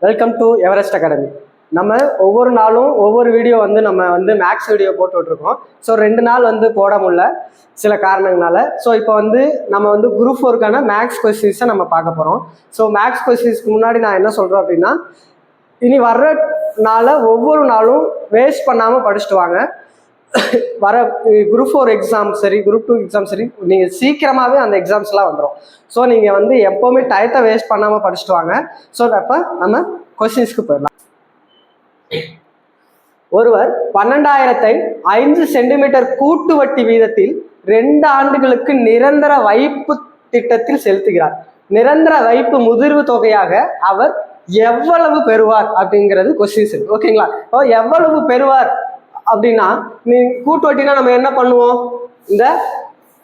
Welcome to Everest academy. நம்ம ஒவ்வொரு நாளும் ஒவ்வொரு வீடியோ நம்ம மேக்ஸ் வீடியோ போட்டுட்ருக்கோம். ஸோ 2 நாள் போட முடியல சில காரணங்களால. ஸோ இப்போ நம்ம குரூப் 4க்கான மேக்ஸ் கொஸ்டின்ஸை நம்ம பார்க்க போகிறோம். ஸோ மேக்ஸ் கொஸ்டின்ஸ்க்கு முன்னாடி நான் என்ன சொல்கிறேன் அப்படின்னா, இனி வர்ற ஒவ்வொரு நாளும் வேஸ்ட் பண்ணாமல் படிச்சுட்டு வாங்க. வர குரூப் 4 எக்ஸாம் சரி, குரூப் 2 எக்ஸாம் சரி, நீங்கள் சீக்கிரமாகவே அந்த எக்ஸாம்ஸ்லாம் வந்துடும். ஸோ நீங்கள் எப்போவுமே டயத்தை வேஸ்ட் பண்ணாமல் படிச்சுட்டு வாங்க. ஸோ அப்போ நம்ம கொஸ்டின்ஸ்க்கு போயிடலாம். ஒருவர் 12,000ஐ 5 சென்டிமீட்டர் கூட்டு வட்டி வீதத்தில் 2 ஆண்டுகளுக்கு நிரந்தர வைப்பு திட்டத்தில் செலுத்துகிறார். நிரந்தர வைப்பு முதிர்வு தொகையாக அவர் எவ்வளவு பெறுவார் அப்படிங்கிறது கொஸ்டின்ஸ். ஓகேங்களா? எவ்வளவு பெறுவார் அப்படின்னா, நீ கூட்டு வட்டினா நம்ம என்ன பண்ணுவோம்? இந்த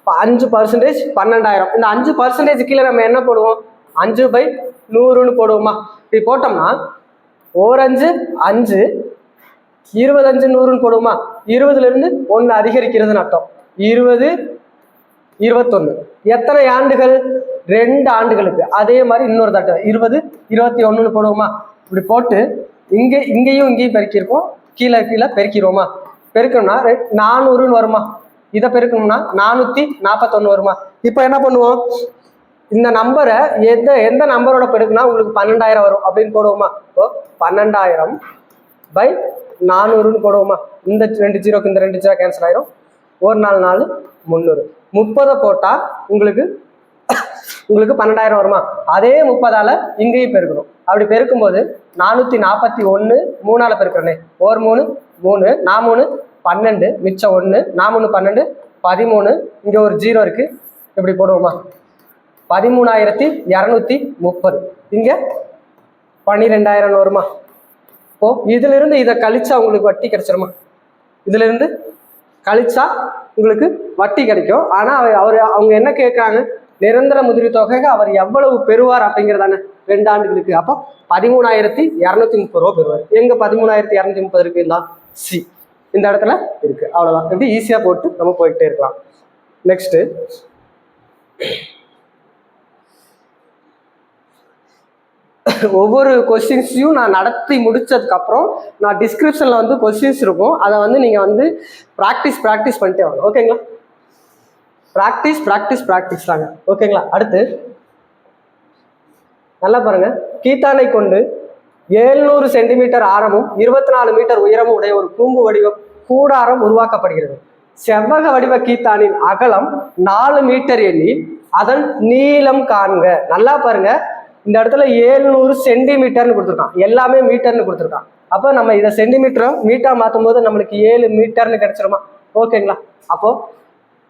5% 12,000, இந்த 5% கீழே நம்ம என்ன போடுவோம்? 5/100ன்னு போடுவோமா? இப்படி போட்டோம்னா 1 5 5 25 100ன்னு போடுவோமா? 20லிருந்து 1 அதிகரிக்கிறதுன்னு அர்த்தம். 20 21 எத்தனை ஆண்டுகள்? 2 ஆண்டுகளுக்கு. அதே மாதிரி இன்னொரு தட்டு 20 21ன்னு போடுவோமா? இப்படி போட்டு இங்கேயும் பெருக்கியிருக்கோம், கீழே பெருக்கிடுவோமா? பெருக்கணும்னா 400ன்னு வருமா? இதை பெருக்கணும்னா 441 வருமா? இப்போ என்ன பண்ணுவோம்? இந்த நம்பரை எந்த நம்பரோட பெருக்குனா உங்களுக்கு 12,000 வரும் அப்படின்னு போடுவோமா? இப்போ 12,000/400ன்னு போடுவோமா? இந்த 2 ஜீரோக்கு இந்த 2 ஜீரோ கேன்சல் ஆயிரும். 1 4 4 300. 30 போட்டால் உங்களுக்கு 12,000 வருமா? அதே 30ஆல் இங்கேயும் பெருக்கணும். அப்படி பெருக்கும்போது 441 3ஆல் பெருக்கிறனே, 1 3 3 நான் 3 12 மிச்சம் 1 நான் 3 12 13. இங்கே ஒரு ஜீரோ இருக்கு, இப்படி போடுவோமா? 13,230. இங்கே 12,000 வருமா? இப்போ இதுல இருந்து இதை கழிச்சா உங்களுக்கு வட்டி கிடைச்சிருமா? இதுல இருந்து கழிச்சா உங்களுக்கு வட்டி கிடைக்கும். ஆனா அவங்க என்ன கேட்கறாங்க? நிரந்தர முதிர்வு தொகை அவர் எவ்வளவு பெறுவார் அப்படிங்கிறதானே 2 ஆண்டுகளுக்கு. அப்போ 13,230 ரூபா பெறுவார். எங்க 13,230 இருக்குன்னா சி இந்த இடத்துல இருக்கு. அவ்வளவுதான். எப்படி ஈஸியா போட்டு நம்ம போயிட்டே இருக்கலாம். நெக்ஸ்ட், ஒவ்வொரு கொஸ்டின்ஸையும் நான் நடத்தி முடிச்சதுக்கு அப்புறம் நான் டிஸ்கிரிப்ஷன்ல கொஸ்டின்ஸ் இருக்கும், அதை நீங்க ப்ராக்டிஸ் பண்ணிட்டே வாங்க. ஓகேங்களா? ப்ராக்டிஸ் தாங்க. ஓகேங்களா? அடுத்து நல்லா பாருங்க. கீத்தானை கொண்டு 700 சென்டிமீட்டர் ஆரமும் 24 மீட்டர் உயரமும் உடைய ஒரு கூம்பு வடிவ கூடாரம் உருவாக்கப்படுகிறது. செவ்வக வடிவ கீத்தானின் அகலம் 4 மீட்டர் எனில் அதன் நீளம் காண்க. நல்லா பாருங்க, இந்த இடத்துல 700 சென்டிமீட்டர்னு கொடுத்துருக்கான், எல்லாமே மீட்டர்னு கொடுத்துருக்கான். அப்போ நம்ம இதை சென்டிமீட்டரை மீட்டரா மாற்றும் போது நம்மளுக்கு 7 மீட்டர்னு கிடைச்சிருமா? ஓகேங்களா? அப்போ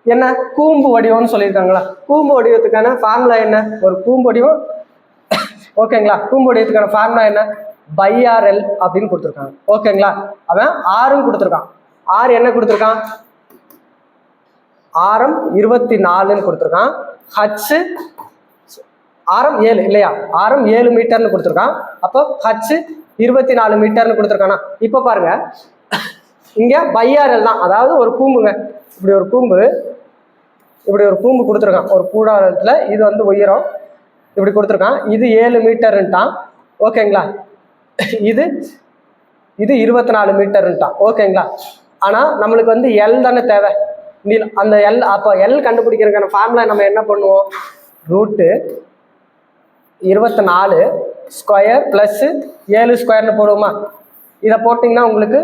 என்ன கூம்பு வடிவம்னு சொல்லியிருக்காங்களா? கூம்பு வடிவத்துக்கான ஃபார்முலா என்ன? ஒரு கூம்பு வடிவம். ஓகேங்களா? கூம்பு வடிவத்துக்கான ஃபார்முலா என்ன? πr/l அப்படின்னு கொடுத்துருக்காங்க. ஓகேங்களா? அவன் ஆறும் கொடுத்துருக்கான். ஆறு என்ன கொடுத்துருக்கான்? ஆரம் 24ன்னு கொடுத்துருக்கான். ஹச் ஆரம் 7 இல்லையா? ஆரம் 7 மீட்டர்னு கொடுத்துருக்கான். அப்போ ஹச் 24 மீட்டர்னு கொடுத்துருக்கானா? இப்போ பாருங்க, இங்க πr/l தான். அதாவது ஒரு கூம்புங்க, இப்படி ஒரு கூம்பு கொடுத்துருக்கான். ஒரு கூடாரத்துல இது உயரம் இப்படி கொடுத்துருக்கான். இது 7 மீட்டர்ன்ட்டான். ஓகேங்களா? இது 24 மீட்டர்ன்ட்டான். ஓகேங்களா? ஆனா நம்மளுக்கு எல் தானே தேவை. அந்த எல், அப்போ எல் கண்டுபிடிக்கிறதுக்கான ஃபார்முலா நம்ம என்ன பண்ணுவோம்? √24 ஸ்கொயர் பிளஸ் 7 ஸ்கொயர்னு போடுவோமா? இதை போட்டிங்கன்னா உங்களுக்கு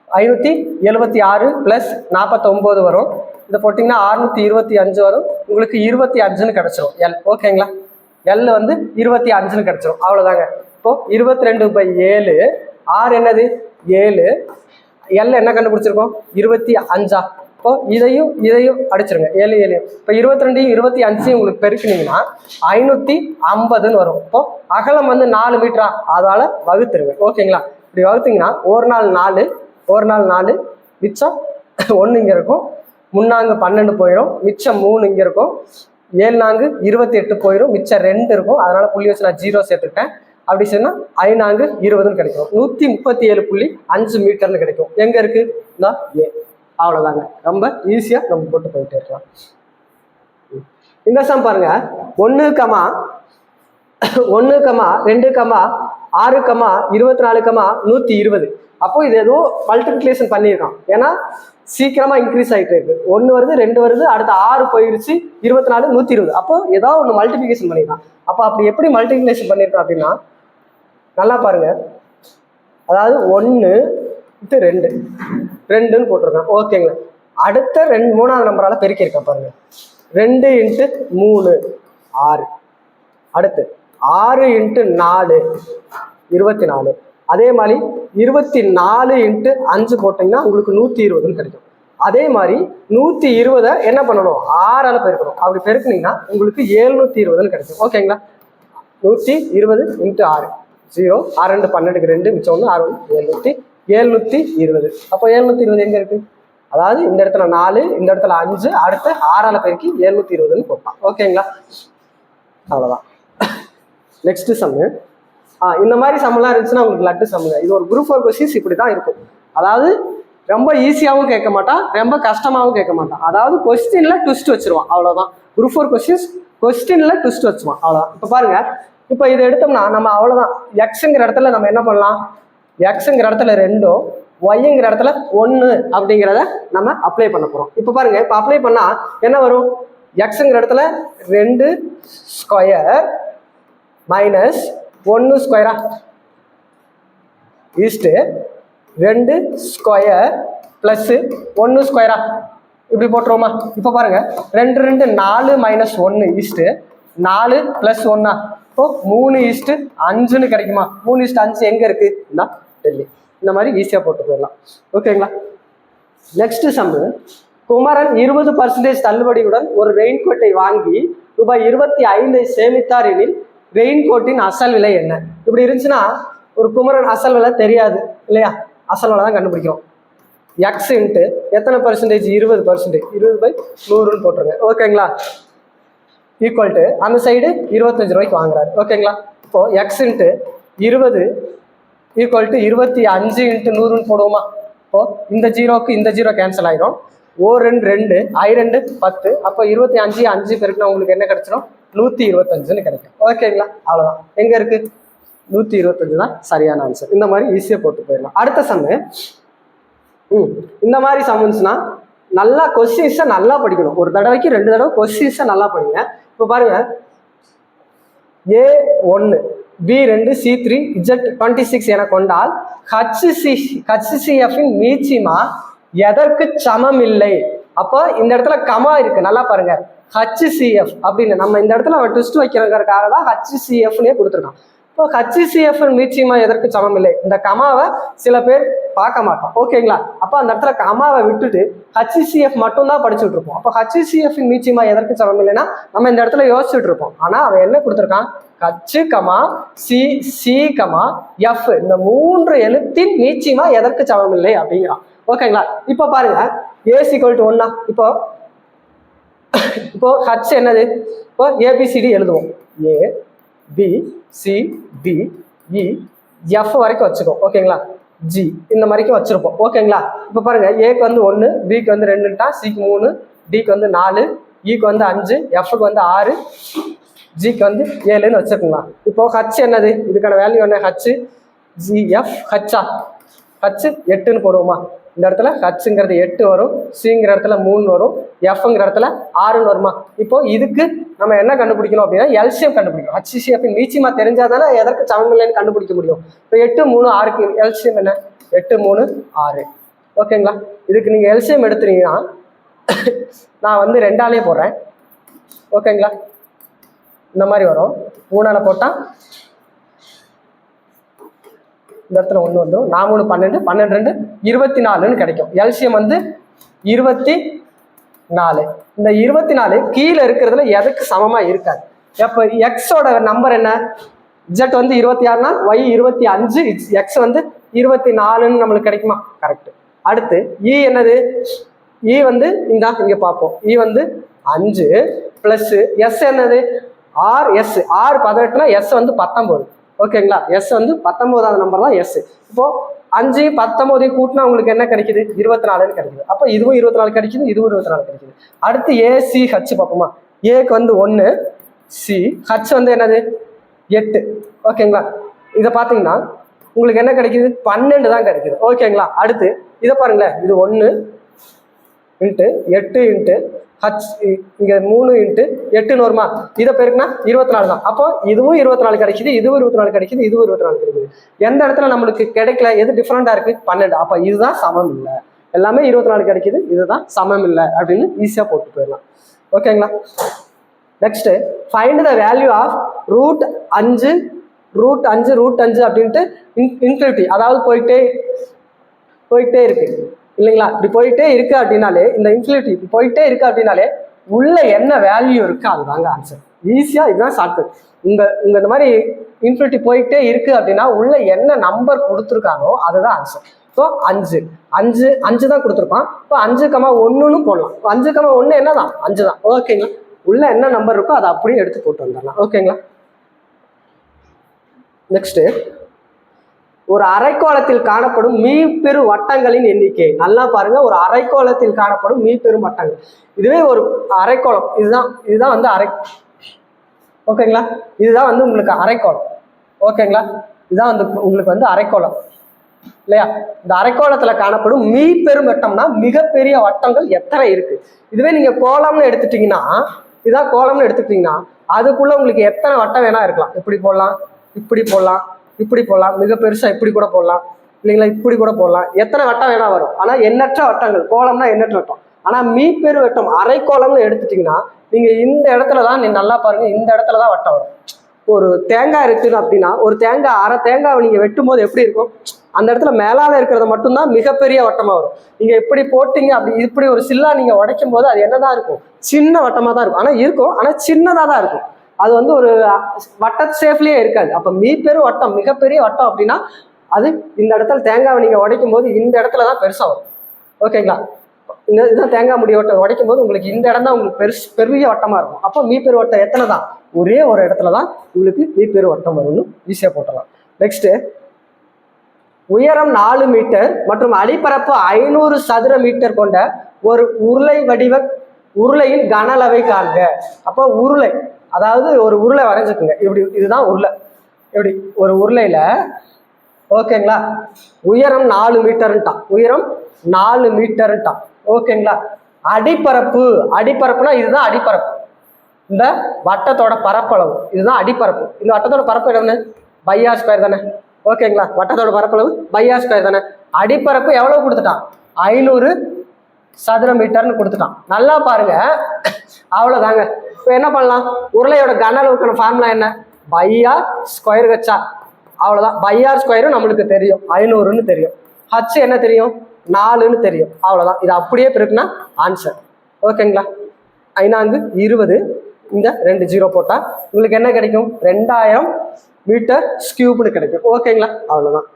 576 பிளஸ் 49 வரும். இதை போட்டிங்கன்னா 625 வரும். உங்களுக்கு 25ன்னு கிடைச்சிரும் எல். ஓகேங்களா? எல் 25ன்னு கிடைச்சிரும். அவ்வளோதாங்க. இப்போ 22/7. ஆறு என்னது? 7. எல் என்ன கண்டுபிடிச்சிருக்கோம்? 25. இப்போ இதையும் அடிச்சிருங்க, 7 7. இப்போ 22யும் 25யும் உங்களுக்கு பெருக்கினீங்கன்னா 550ன்னு வரும். இப்போ அகலம் 4 மீட்டரா, அதால வகுத்துருங்க. ஓகேங்களா? இப்படி வகுத்தீங்கன்னா 1 நாள் 4 மிச்சம் 1 இங்கே இருக்கும். 3 4 12 போயிடும், மிச்சம் 3 இங்கே இருக்கும். 7 4 28 போயிடும், மிச்சம் 2 இருக்கும். அதனால புள்ளி வச்சு நான் 0 சேர்த்துக்கிட்டேன். அப்படி சொன்னா 5 4 20ன்னு கிடைக்கும். 137.5 மீட்டர்னு கிடைக்கும். எங்க இருக்கு? ஏ. அவ்வளவுதாங்க. ரொம்ப ஈஸியா நம்ம போட்டு போயிட்டே இருக்கலாம். இந்த சம் பாருங்க. 1, 1, 2, 6, 24, 120. அப்போ இது ஏதோ மல்டிபிளிகேஷன் பண்ணியிருக்கான். ஏன்னா சீக்கிரமா இன்க்ரீஸ் ஆகிட்டு இருக்கு. 1 வருது, 2 வருது, அடுத்த 6 போயிடுச்சு, 24, 120. அப்போ ஏதோ ஒன்று மல்டிபிளிகேஷன் பண்ணியிருக்கான். அப்போ அப்படி எப்படி மல்டிபிளிகேஷன் பண்ணியிருக்கான் அப்படின்னா, நல்லா பாருங்க. அதாவது 1 × 2 2ன்னு போட்டிருக்கான். ஓகேங்களா. அடுத்த 3வது நம்பரால பெருக்கியிருக்கான் பாருங்க. 2 × 3 6. அடுத்து 6 × 4 24. அதே மாதிரி 24 × 5 போட்டிங்கன்னா உங்களுக்கு 120ன்னு கிடைக்கும். அதே மாதிரி 120 என்ன பண்ணணும், 6ஆல் பெருக்கணும். அப்படி பெருக்குனீங்கன்னா உங்களுக்கு 720ன்னு கிடைக்கும். ஓகேங்களா. 120 × 6 0. 6 2 12க்கு 2 மிச்சம் 1 6 720. அப்போ 720 எங்க இருக்கு? அதாவது இந்த இடத்துல 4, இந்த இடத்துல 5, அடுத்து 6ஆல் பெருக்கி 720ன்னு போட்டான். ஓகேங்களா. அவ்வளோதான். நெக்ஸ்ட் சம்மு. இந்த மாதிரி சம்மெல்லாம் இருந்துச்சுன்னா உங்களுக்கு லட்டு சம்முங்க. இது ஒரு குரூப் 4 கொஸ்டின்ஸ் இப்படி தான் இருக்கும். அதாவது ரொம்ப ஈஸியாகவும் கேட்க மாட்டான், ரொம்ப கஷ்டமாகவும் கேட்க மாட்டான். அதாவது கொஸ்டின்ல ட்விஸ்ட் வச்சிருவான். அவ்வளோதான். குரூப் 4 கொஸ்டின்ஸ் கொஸ்டின்ல ட்விஸ்ட் வச்சுருவான். அவ்வளோதான். இப்போ பாருங்க, இப்போ இதை எடுத்தோம்னா நம்ம அவ்வளோதான். எக்ஸுங்கிற இடத்துல நம்ம என்ன பண்ணலாம், எக்ஸுங்கிற இடத்துல 2, ஒய்ங்கிற இடத்துல 1 அப்படிங்கிறத நம்ம அப்ளை பண்ண போகிறோம். இப்போ பாருங்க, இப்போ அப்ளை பண்ணால் என்ன வரும்? எக்ஸுங்கிற இடத்துல 2 ஸ்கொயர் மைனஸ் 1 ஸ்கொயரா ஈஸ்ட்டு 2 ஸ்கொயர் ப்ளஸ் 1 ஸ்கொயரா இப்படி போட்டுருவோமா? இப்போ பாருங்க, 2 2 4 மைனஸ் 1 ஈஸ்ட்டு 4 ப்ளஸ் 1 இப்போ 3:5ன்னு கிடைக்குமா? 3:5 எங்க இருக்கு? டெல்லி. இந்த மாதிரி ஈஸியாக போட்டு போயிடலாம். ஓகேங்களா. நெக்ஸ்ட் சம்மு. குமரன் 20% தள்ளுபடியுடன் ஒரு ரெயின் கோட்டை வாங்கி ரூபாய் 25 சேமித்தார் எனில் ரெயின் கோட்டின் அசல் விலை என்ன? இப்படி இருந்துச்சுன்னா ஒரு குமரன் அசல் விலை தெரியாது இல்லையா? அசல் விலை தான் கண்டுபிடிக்கிறோம். எக்ஸ் இன்ட்டு எத்தனை பர்சன்டேஜ்? 20%. 20/100ன்னு போட்டுருங்க. ஓகேங்களா. ஈக்குவல் டு அந்த சைடு 25 ரூபாய்க்கு வாங்குறாரு. ஓகேங்களா. இப்போ எக்ஸ் இன்ட்டு 20 ஈக்குவல் டு 25 × 100ன்னு போடுவோமா? இப்போ இந்த 0க்கு இந்த 0 கேன்சல் ஆயிரும். 2 2 2 10. அப்போ 25 5 பெருக்குனா உங்களுக்கு என்ன கிடைச்சிடும்? 125ன்னு கிடைக்கும். ஓகேங்களா. அவ்வளோதான். எங்க இருக்கு? 125 தான் சரியான ஆன்சர். இந்த மாதிரி ஈஸியாக போட்டு போயிடலாம். அடுத்த சம்மு. இந்த மாதிரி சம்முன்ஸ்னா நல்லா கொஸ்டின்ஸை நல்லா படிக்கணும். ஒரு தடவைக்கு 2 தடவை கொஸ்டின்ஸை நல்லா படிங்க. இப்போ பாருங்க, A1 B2 C3 Z26 என கொண்டால் HCF மீச்சிமா எதற்கு சமம் இல்லை? அப்போ இந்த இடத்துல கமா இருக்கு, நல்லா பாருங்க. HCF அப்படின்னு நம்ம இந்த இடத்துல அவன் ட்விஸ்ட் வைக்கிறதுக்காக தான் HCFனே கொடுத்துருக்கான். இப்போ HCF மீச்சிமா எதற்கு சமம் இல்லை, இந்த கமாவை சில பேர் பார்க்க மாட்டோம். ஓகேங்களா. அப்போ அந்த இடத்துல கமாவை விட்டுட்டு HCF மட்டும் தான் படிச்சுட்டு இருப்போம். அப்போ HCF மீச்சிமா எதற்கு சமம் இல்லைன்னா நம்ம இந்த இடத்துல யோசிச்சுட்டு இருப்போம். ஆனால் அவன் என்ன கொடுத்துருக்கான்? H, C, F இந்த 3 எழுத்தின் மீச்சிமா எதற்கு சமம் இல்லை அப்படிங்கிறான். ஓகேங்களா. இப்போ பாருங்க, A = 1. இப்போ H என்னது? இப்போ ABCD எழுதுவோம். A B C D E F வரைக்கும் வச்சுக்கோம். ஓகேங்களா. G இந்த மாதிரிக்கும் வச்சிருப்போம். ஓகேங்களா. இப்போ பாருங்க, ஏக்கு வந்து 1, பிக்கு வந்து 2ன்ட்டா, சிக்கு 3, டிக்கு வந்து 4, இக்கு வந்து 5, எஃப்க்கு வந்து 6, ஜிக்கு வந்து 7ன்னு வச்சுருக்குங்களா. இப்போ ஹச் என்னது? இதுக்கான வேல்யூ என்ன? H GF ஹச்சா? ஹச் 8ன்னு போடுவோமா? இந்த இடத்துல ஹச்சுங்கிறது 8 வரும், சிங்கிற இடத்துல 3 வரும், எஃப்ங்கிற இடத்துல 6ன்னு வருமா? இப்போ இதுக்கு நம்ம என்ன கண்டுபிடிக்கணும் அப்படின்னா எல்சிஎம் கண்டுபிடிக்கணும். HCF மீச்சிமா தெரிஞ்சாதானே எதற்கு சமம் இல்லைன்னு கண்டுபிடிக்க முடியும். இப்போ 8 3 6க்கு எல்சிஎம் என்ன? 8 3 6. ஓகேங்களா. இதுக்கு நீங்கள் எல்சிஎம் எடுத்துட்டீங்கன்னா நான் வந்து 2ஆலே போடுறேன். ஓகேங்களா. இந்த மாதிரி வரும். 3ஆல போட்டால் இந்த இடத்துல 1 வந்துடும். 4 3 12, 12 2 24ன்னு கிடைக்கும். எல்சிஎம் வந்து 24. இந்த 24 கீழே இருக்கிறதுல எதுக்கு சமமா இருக்காது. அப்போ எக்ஸோட நம்பர் என்ன? Z வந்து 26னா Y 25, எக்ஸ் வந்து 24ன்னு நம்மளுக்கு கிடைக்குமா? கரெக்ட். அடுத்து E என்னது? E வந்து இங்க பார்ப்போம். E வந்து 5 பிளஸ் எஸ் என்னது? RS. R 18னா எஸ் வந்து 19. ஓகேங்களா. எஸ் வந்து 19வது நம்பர் தான் எஸ். இப்போ 5 19 கூட்டினா உங்களுக்கு என்ன கிடைக்குது? 24ன்னு கிடைக்குது. அப்போ இதுவும் 24 கிடைக்குது, இதுவும் 24 கிடைக்குது. அடுத்து ACH பார்ப்போமா? ஏக்கு வந்து 1, சி ஹச் வந்து என்னது? 8. ஓகேங்களா? இதை பார்த்தீங்கன்னா உங்களுக்கு என்ன கிடைக்குது? 12 தான் கிடைக்குது. ஓகேங்களா? அடுத்து இதை பாருங்களேன், இது 1 இன்ட்டு 8 இன்ட்டு ஹச், இங்கே 3 இன்ட்டு 8 வருமா? இதை பெருக்குனா 24 தான். அப்போ இதுவும் 24 கிடைக்குது, இதுவும் 24 கிடைக்குது, இதுவும் 24 கிடைக்குது. எந்த இடத்துல நம்மளுக்கு கிடைக்கல, எது டிஃப்ரெண்டா இருக்கு? 12. அப்போ இதுதான் சமம் இல்லை. எல்லாமே 24 கிடைக்குது, இதுதான் சமம் இல்லை அப்படின்னு ஈஸியா போட்டு போயிடலாம். ஓகேங்களா? Next, find the value of √5 √5 அப்படின்ட்டு இன்ஃபினிட்டி, அதாவது போயிட்டே இருக்கு இல்லைங்களா? இப்படி போயிட்டே இருக்கு அப்படின்னாலே, இந்த இன்ஃபினிட்டி போயிட்டே இருக்கு அப்படின்னாலே உள்ள என்ன வேல்யூ இருக்கு அதுதாங்க ஆன்சர். ஈஸியா இதுதான் ஷார்ட்கட். உங்க இந்த மாதிரி இன்ஃபினிட்டி போயிட்டே இருக்கு அப்படின்னா உள்ள என்ன நம்பர் கொடுத்துருக்காங்களோ அதுதான் ஆன்சர். ஸோ 5 தான் கொடுத்துருப்பான். இப்போ 5,1ன்னு போடலாம். 5,1 என்னதான்? 5 தான். ஓகேங்களா? உள்ள என்ன நம்பர் இருக்கோ அதை அப்படியே எடுத்து போட்டு வந்துடலாம். ஓகேங்களா? நெக்ஸ்ட், ஒரு அரைக்கோளத்தில் காணப்படும் மீப்பெரு வட்டங்களின் எண்ணிக்கை. நல்லா பாருங்க, ஒரு அரைக்கோளத்தில் காணப்படும் மீப்பெரும் வட்டங்கள். இதுவே ஒரு அரைக்கோளம், இதுதான் வந்து ஓகேங்களா? இதுதான் வந்து உங்களுக்கு அரைக்கோளம். ஓகேங்களா? இதுதான் வந்து உங்களுக்கு வந்து அரைக்கோளம் இல்லையா? இந்த அரைக்கோளத்துல காணப்படும் மீப்பெரும் வட்டம்னா மிகப்பெரிய வட்டங்கள் எத்தனை இருக்கு. இதுவே நீங்க கோலம்னு எடுத்துட்டீங்கன்னா, இதான் கோலம்னு எடுத்துட்டீங்கன்னா அதுக்குள்ள உங்களுக்கு எத்தனை வட்டம் வேணா இருக்கலாம். இப்படி போடலாம், இப்படி போடலாம், இப்படி போடலாம், மிக பெருசா இப்படி கூட போடலாம் இல்லைங்களா? இப்படி கூட போடலாம். எத்தனை வட்டம் வேணா வரும். ஆனா எண்ணற்ற வட்டங்கள். கோலம்னா எண்ணற்ற வட்டம். ஆனா மீப்பெரு வட்டம் அரைக்கோளம்னு எடுத்துட்டீங்கன்னா நீங்க இந்த இடத்துலதான், நீங்க நல்லா பாருங்க, இந்த இடத்துலதான் வட்டம் வரும். ஒரு தேங்காய் இருக்குன்னு அப்படின்னா ஒரு தேங்காய், அரை தேங்காவை நீங்க வெட்டும் போது எப்படி இருக்கும்? அந்த இடத்துல மேலால இருக்கிறத மட்டும்தான் மிகப்பெரிய வட்டமா வரும். நீங்க எப்படி போட்டீங்க, அப்படி இப்படி ஒரு சில்லா நீங்க உடைக்கும் போது அது என்னதான் இருக்கும்? சின்ன வட்டமா தான் இருக்கும். ஆனா சின்னதா தான் இருக்கும். அது வந்து ஒரு வட்ட சேஃப்லயே இருக்காது. அப்ப மீப்பெரு வட்டம், மிகப்பெரிய வட்டம் அப்படின்னா அது இந்த இடத்துல தேங்காவை நீங்க உடைக்கும் போது இந்த இடத்துலதான் பெருசா வரும். ஓகேங்களா? இதுதான் தேங்காய் முடி உடைக்கும் போது உங்களுக்கு இந்த இடம் தான் உங்களுக்கு பெரிய வட்டமா இருக்கும். அப்போ மீப்பெரு வட்டம் எத்தனை தான்? ஒரே ஒரு இடத்துலதான் உங்களுக்கு மீப்பெரு வட்டம் வரும்னு ஈஸியா போட்டலாம். நெக்ஸ்ட், உயரம் 4 மீட்டர் மற்றும் அடிப்பரப்பு 500 சதுர மீட்டர் கொண்ட ஒரு உருளை வடிவ உருளையின் கன அளவை காண்க. அப்போ உருளை, அதாவது ஒரு உருளை வரைஞ்சுக்குங்க. இப்படி, இதுதான் உருளை. இப்படி ஒரு உருளையில, ஓகேங்களா, உயரம் 4 மீட்டர்ன்ட்டான். உயரம் 4 மீட்டர்ன்ட்டான். ஓகேங்களா? அடிப்பரப்புனா இதுதான் அடிப்பரப்பு. இந்த வட்டத்தோட பரப்பளவு இதுதான் அடிப்பரப்பு. இந்த வட்டத்தோட பரப்பு என்ன? πr² தானே? ஓகேங்களா? வட்டத்தோட பரப்பளவு πr² தானே? அடிப்பரப்பு எவ்வளவு கொடுத்துட்டான்? 500 சதுர மீட்டர்னு கொடுத்துட்டான். நல்லா பாருங்க, அவ்வளவுதாங்க. இப்போ என்ன பண்ணலாம்? உருளையோட கன அளவுக்கான ஃபார்முலா என்ன? πr² வச்சா அவ்வளவுதான். πr² நம்மளுக்கு தெரியும், 500ன்னு தெரியும். ஹச் என்ன தெரியும்? 4ன்னு தெரியும். அவ்வளவுதான். இது அப்படியே பிறகுனா ஆன்சர். ஓகேங்களா? 5 20, இந்த 2 0 போட்டா உங்களுக்கு என்ன கிடைக்கும்? 2000 மீட்டர் கியூப்னு கிடைக்கும். ஓகேங்களா? அவ்வளவுதான்.